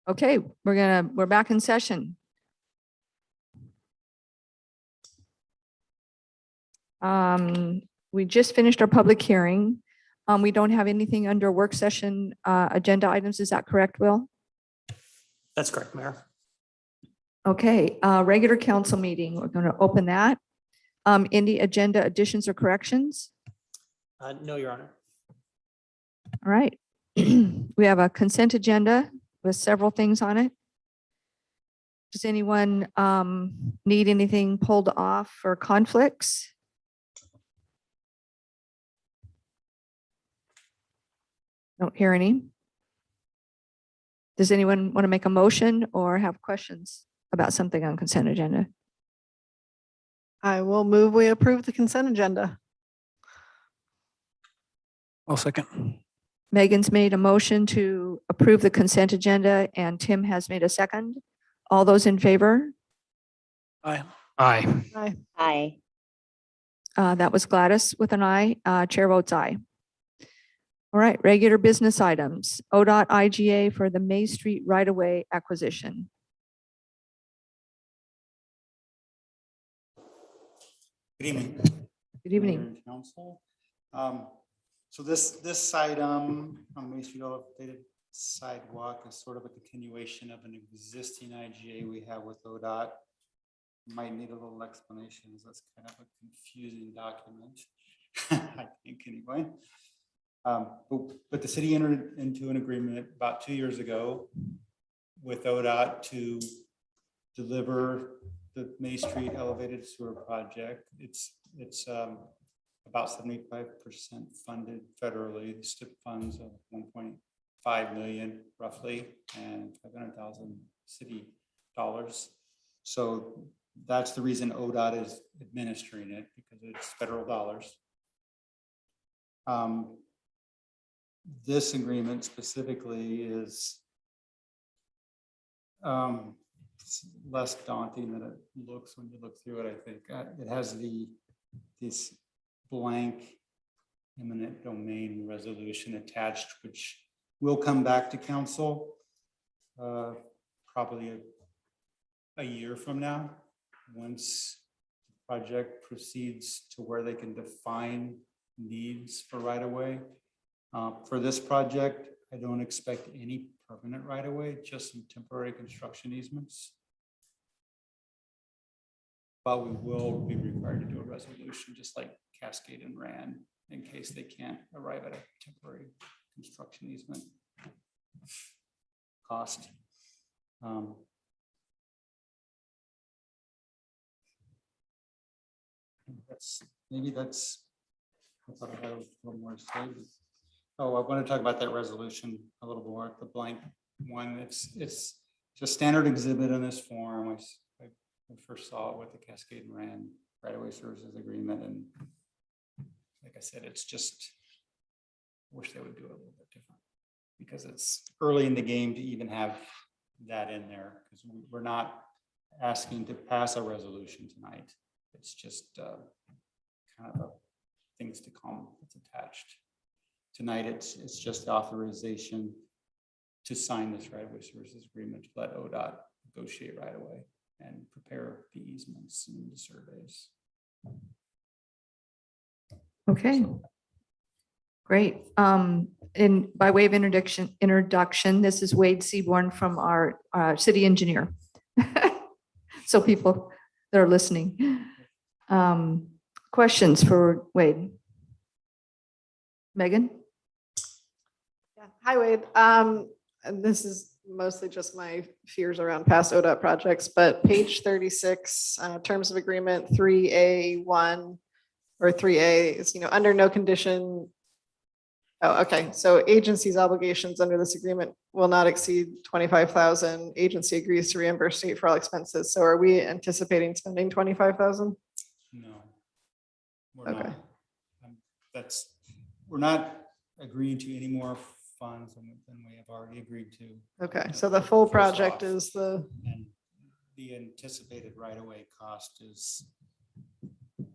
Okay, we're back in session. We just finished our public hearing. We don't have anything under work session agenda items. Is that correct, Will? That's correct, Mayor. Okay, regular council meeting. We're going to open that. Any agenda additions or corrections? No, Your Honor. All right. We have a consent agenda with several things on it. Does anyone need anything pulled off for conflicts? Don't hear any. Does anyone want to make a motion or have questions about something on consent agenda? I will move we approve the consent agenda. I'll second. Megan's made a motion to approve the consent agenda and Tim has made a second. All those in favor? Aye. Aye. Aye. Aye. That was Gladys with an aye. Chair votes aye. All right, regular business items. ODOT IGA for the May Street right-of-way acquisition. Good evening. Good evening. Mayor and Council. So this item on Main Street elevated sidewalk is sort of a continuation of an existing IGA we have with ODOT. Might need a little explanation, as that's kind of a confusing document, I think anyway. But the city entered into an agreement about 2 years ago with ODOT to deliver the May Street elevated sewer project. It's about 75% funded federally, the STIP funds of 1.5 million roughly, and 500,000 city dollars. So that's the reason ODOT is administering it, because it's federal dollars. This agreement specifically is less daunting than it looks when you look through it, I think. It has this blank eminent domain resolution attached, which will come back to council probably a year from now, once the project proceeds to where they can define needs for right-of-way. For this project, I don't expect any permanent right-of-way, just some temporary construction easements. But we will be required to do a resolution, just like Cascade and Rand, in case they can't arrive at a temporary construction easement cost. I thought I had a little more to say. Oh, I want to talk about that resolution a little more, the blank one. It's just standard exhibit in this form. I first saw it with the Cascade and Rand right-of-way services agreement, and like I said, it's just, I wish they would do it a little bit different, because it's early in the game to even have that in there, because we're not asking to pass a resolution tonight. It's just kind of things to come that's attached. Tonight, it's just the authorization to sign this right-of-way services agreement to let ODOT negotiate right-of-way and prepare the easements and the surveys. Okay. Great. And by way of introduction, this is Wade Seaborn from our city engineer. So people that are listening. Questions for Wade? Megan? Yeah. Hi, Wade. And this is mostly just my fears around past ODOT projects, but page 36, terms of agreement 3A1 or 3A is, under no condition. Oh, okay. So agency's obligations under this agreement will not exceed 25,000. Agency agrees to reimburse state for all expenses. So are we anticipating spending 25,000? No, we're Okay. not. We're not agreeing to any more funds than we have already agreed to. Okay. So the full First project off, is the, and the anticipated right-of-way cost is the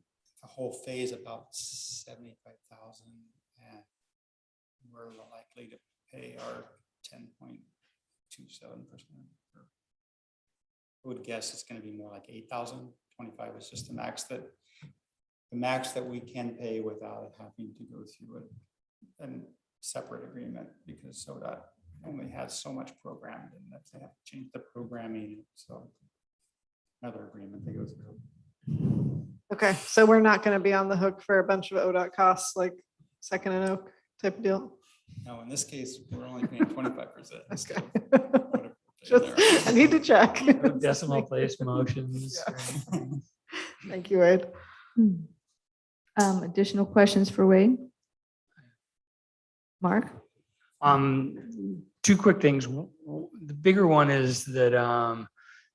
whole phase about 75,000, and we're likely to pay our 10.2 0.27%. I would guess it's gonna be more like 8,000. 25 is just the max that we can pay without having to go through a separate agreement, because SODOT only has so much programmed, and if they have to change the programming, so another agreement they go through. Okay, so we're not going to be on the hook for a bunch of ODOT costs like Second and Oak type of deal. Now, in this case, we're only paying 25%. so Okay. whatever we're paying Just, there. I need to check. No decimal place motions. or anything. Thank you, Wade. Additional questions for Wade? Mark? Two quick things. The bigger one is that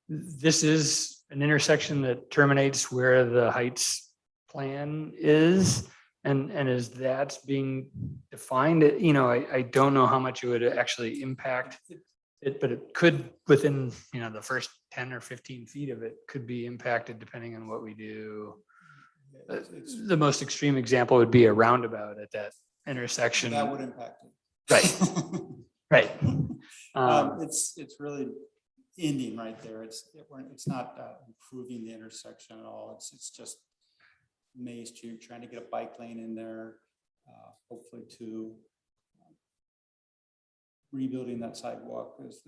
this is an intersection that terminates where the Heights plan is. And as that's being defined, you know, I don't know how much it would actually impact it, but it could within, you know, the first 10 or 15 feet of it could be impacted depending on what we do. The most extreme example would be a roundabout at that intersection. That would impact it. Right. It's really ending right there. It's not improving the intersection at all. It's just May Street, trying to get a bike lane in there, hopefully to rebuilding that sidewalk is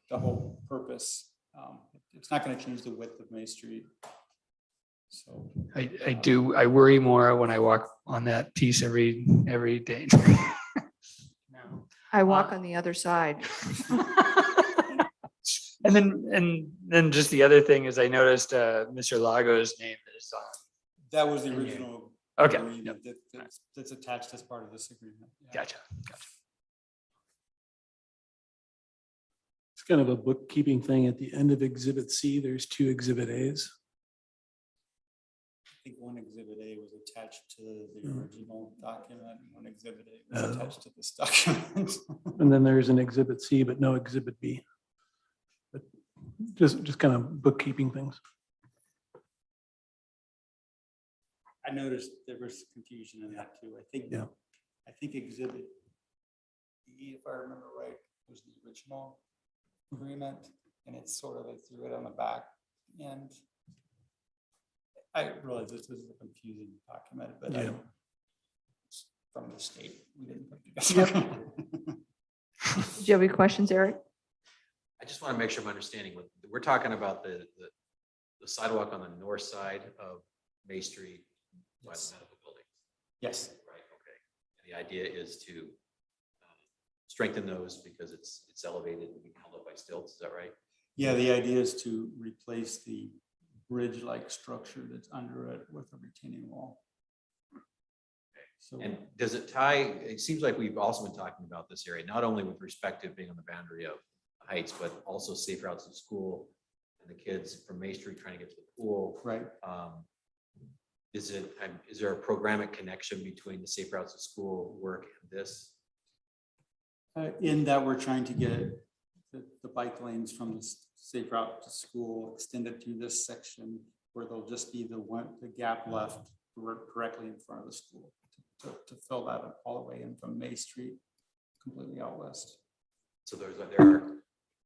the whole purpose. It's not going to change the width of May Street. So I worry more when I walk on that piece every day. I walk on the other side. And then just the other thing is I noticed Mr. Lago's name is on. that was the original. Okay. agreement that's attached as part of this agreement. Yeah. Gotcha. It's kind of a bookkeeping thing. At the end of Exhibit C, there's 2 Exhibit As. I think one exhibit A was attached to the original document, and one exhibit A was attached to this document. And then there's an Exhibit C, but no Exhibit B. But just kind of bookkeeping things. I noticed there was confusion in that too. I think exhibit E, if I remember right, was the original agreement, and it's sort of, they threw it on the back end. I realize this is a confusing document, but it's from the state, we didn't put it together. Did you have any questions, Eric? I just want to make sure I'm understanding. We're talking about the sidewalk on the north side of May Street by the medical building. Yes. Right, okay. And the idea is to strengthen those because it's elevated and being held up by stilts, is that right? Yeah, the idea is to replace the bridge-like structure that's under it with a retaining wall. So, And does it tie, it seems like we've also been talking about this area, not only with respect to being on the boundary of Heights, but also safe routes to school and the kids from May Street trying to get to the pool. right. Is there a programmatic connection between the safe routes to school work and this? In that we're trying to get the bike lanes from the safe route to school extended through this section where there'll just be the gap left directly in front of the school to fill that up all the way in from May Street, completely out west. So there are,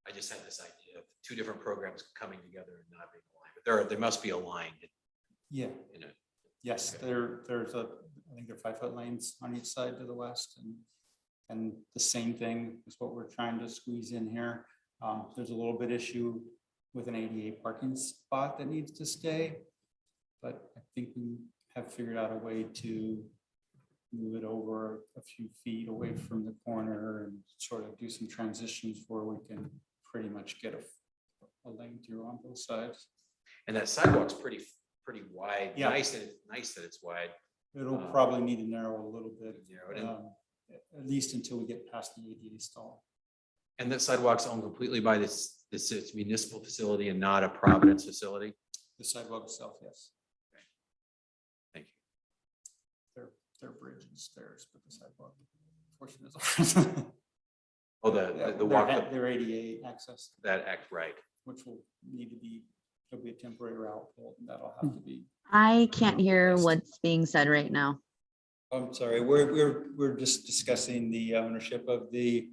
I just had this idea of 2 different programs coming together and not being aligned, but they must be aligned. Yeah. In it. Yes, Okay. there's I think they're 5-foot lanes on each side to the west, and the same thing is what we're trying to squeeze in here. There's a little bit issue with an ADA parking spot that needs to stay, but I think we have figured out a way to move it over a few feet away from the corner and sort of do some transitions where we can pretty much get a lane through on both sides. And that sidewalk's pretty wide. Yeah. Nice that it's wide. It'll probably need to narrow a little bit, Narrow it in. at least until we get past the ADA stall. And that sidewalk's owned completely by this municipal facility and not a Providence facility? The sidewalk itself, yes. Thank you. Their bridge and stairs, but the sidewalk portion is. Oh, the walk, Their ADA access, that act, right. which will need to be, there'll be a temporary route built, and that'll have to be. I can't hear what's being said right now. I'm sorry, we're just discussing the ownership of the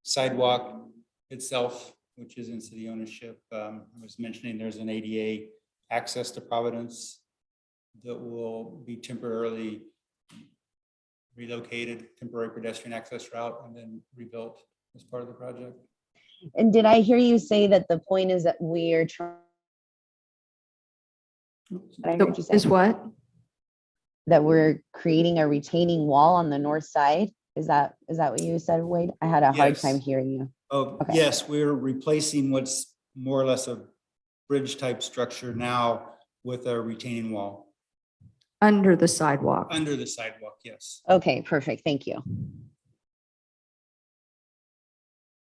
sidewalk itself, which is in city ownership. I was mentioning there's an ADA access to Providence that will be temporarily relocated, temporary pedestrian access route, and then rebuilt as part of the project. And did I hear you say that the point is that we are trying? I heard you say Is what? that we're creating a retaining wall on the north side. Is that what you said, Wade? I had a hard Yes. time hearing you. Oh, Okay. yes, we're replacing what's more or less a bridge type structure now with a retaining wall Under the sidewalk. under the sidewalk, yes. Okay, perfect. Thank you.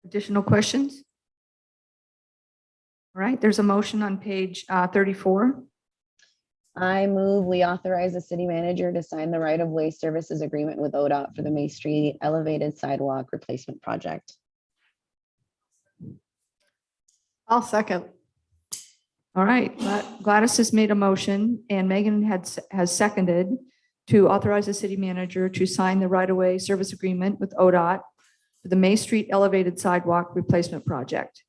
Additional questions? All right, there's a motion on page 34. I move we authorize the city manager to sign the right-of-way services agreement with ODOT for the May Street elevated sidewalk replacement project. I'll second. All right, Gladys has made a motion and Megan has seconded to authorize the city manager to sign the right-of-way service agreement with ODOT for the May Street elevated sidewalk replacement project.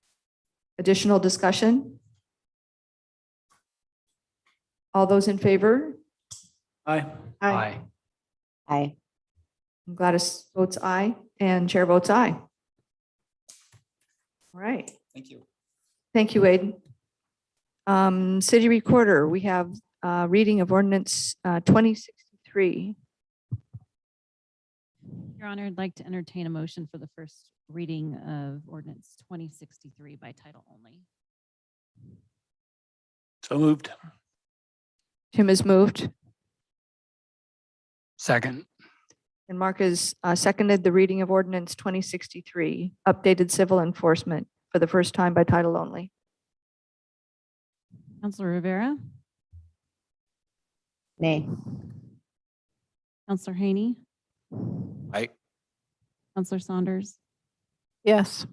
Additional discussion? All those in favor? Aye. Aye. Aye. Gladys votes aye and chair votes aye. All right, Thank you. thank you, Wade. City recorder, we have reading of ordinance 2063. Your Honor, I'd like to entertain a motion for the first reading of ordinance 2063 by title only. So moved. Tim has moved Second. and Mark has seconded the reading of ordinance 2063, updated civil enforcement for the first time by title only. Counselor Rivera, Nay. Counselor Haney, Aye. Counselor Saunders, Yes.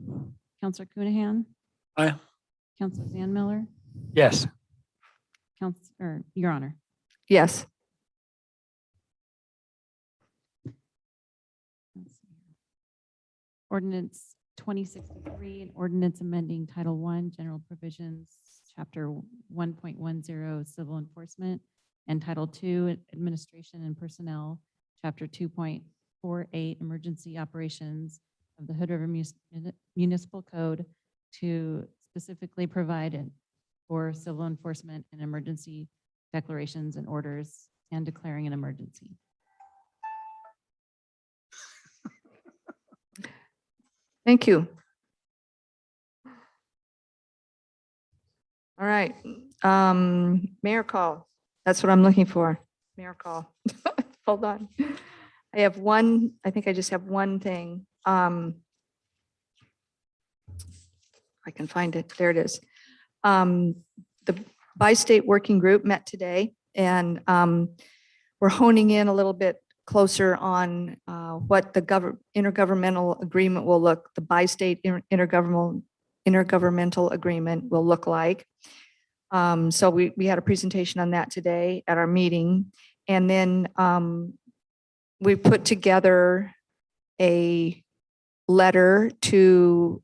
Counselor Coonihan, Aye. Counselor Zan Miller, Yes. Your Honor. Yes. Let's see here. Ordinance 2063, an ordinance amending Title I, General Provisions, Chapter 1.10, Civil Enforcement, and Title II, Administration and Personnel, Chapter 2.48, Emergency Operations of the Hood River Municipal Code to specifically provide for civil enforcement and emergency declarations and orders and declaring an emergency. Thank you. All right, mayor call. That's what I'm looking for. Mayor call. Hold on. I have one, I think I just have one thing. I can find it. There it is. The bi-state working group met today and we're honing in a little bit closer on what the intergovernmental agreement will look, the bi-state intergovernmental agreement will look like. So we had a presentation on that today at our meeting. And then we put together a letter to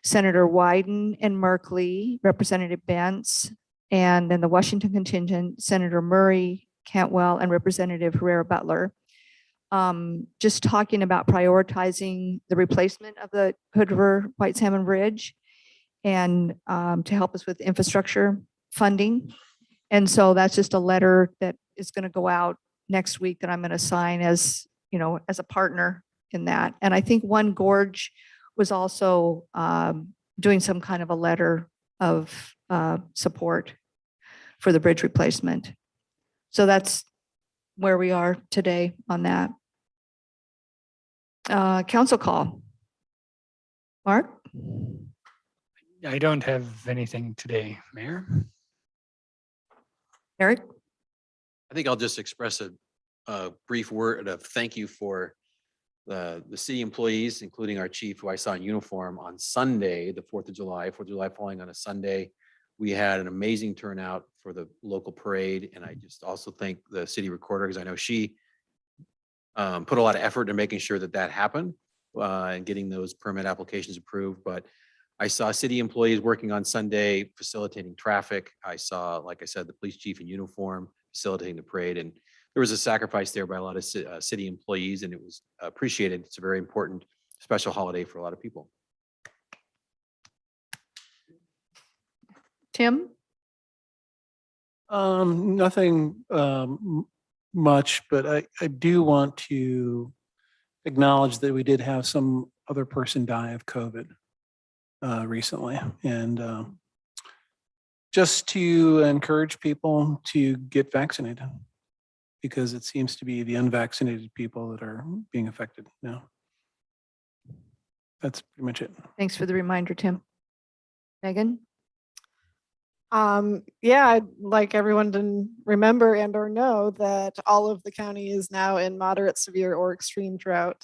Senator Wyden and Merkley, Representative Bentz, and then the Washington contingent, Senator Murray, Cantwell, and Representative Herrera Butler. Just talking about prioritizing the replacement of the Hood River White Salmon Bridge and to help us with infrastructure funding. And so that's just a letter that is going to go out next week that I'm going to sign as, you know, as a partner in that. And I think One Gorge was also doing some kind of a letter of support for the bridge replacement. So that's where we are today on that. Council call. Mark? I don't have anything today, Mayor. Eric? I think I'll just express a brief word of thank you for the city employees, including our chief, who I saw in uniform on Sunday, the 4th of July falling on a Sunday. We had an amazing turnout for the local parade. And I just also thank the city recorder because I know she put a lot of effort in making sure that that happened. and getting those permit applications approved. But I saw city employees working on Sunday, facilitating traffic. I saw, like I said, the police chief in uniform facilitating the parade. And there was a sacrifice there by a lot of city employees, and it was appreciated. It's a very important, special holiday for a lot of people. Tim? Nothing much, but I do want to acknowledge that we did have some other person die of COVID recently. And just to encourage people to get vaccinated, because it seems to be the unvaccinated people that are being affected now. That's pretty much it. Thanks for the reminder, Tim. Megan? Yeah, I'd like everyone to remember and or know that all of the county is now in moderate, severe, or extreme drought.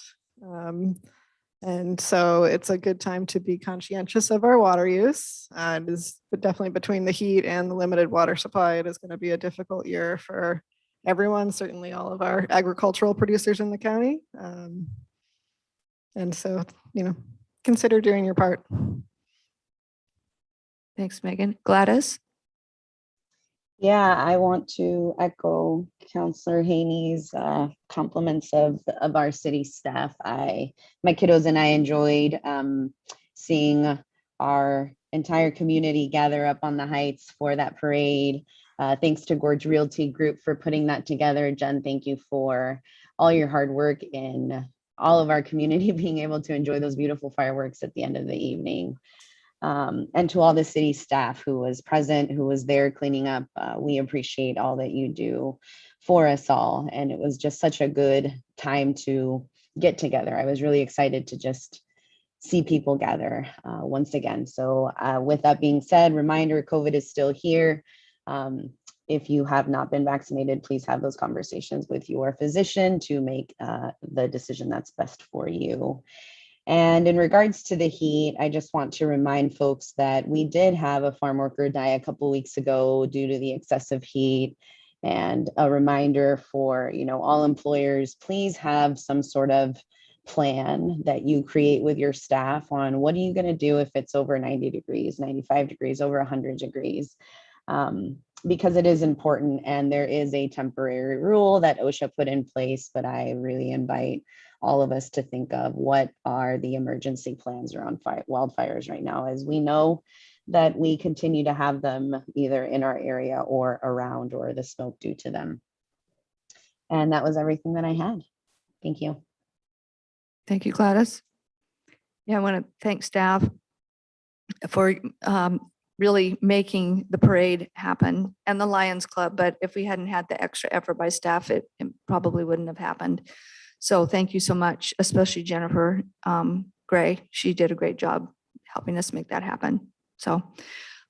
And so it's a good time to be conscientious of our water use. It is definitely between the heat and the limited water supply. It is going to be a difficult year for everyone, certainly all of our agricultural producers in the county. And so, consider doing your part. Thanks, Megan. Gladys? Yeah, I want to echo Counselor Haney's compliments of our city staff. My kiddos and I enjoyed seeing our entire community gather up on the Heights for that parade. Thanks to Gorge Realty Group for putting that together. Jen, thank you for all your hard work in all of our community being able to enjoy those beautiful fireworks at the end of the evening. And to all the city staff who was present, who was there cleaning up, we appreciate all that you do for us all. And it was just such a good time to get together. I was really excited to just see people gather once again. So with that being said, reminder, COVID is still here. If you have not been vaccinated, please have those conversations with your physician to make the decision that's best for you. And in regards to the heat, I just want to remind folks that we did have a farm worker die a couple weeks ago due to the excessive heat. And a reminder for, all employers, please have some sort of plan that you create with your staff on what are you going to do if it's over 90 degrees, 95 degrees, over 100 degrees. Because it is important, and there is a temporary rule that OSHA put in place, but I really invite all of us to think of what are the emergency plans around wildfires right now, as we know that we continue to have them either in our area or around, or the smoke due to them. And that was everything that I had. Thank you. Thank you, Gladys. Yeah, I want to thank staff for really making the parade happen, and the Lions Club. But if we hadn't had the extra effort by staff, it probably wouldn't have happened. So thank you so much, especially Jennifer Gray. She did a great job helping us make that happen. So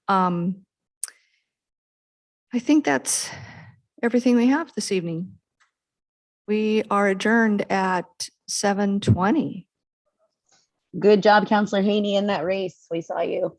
I think that's everything we have this evening. We are adjourned at 7:20. Good job, Counselor Haney, in that race. We saw you.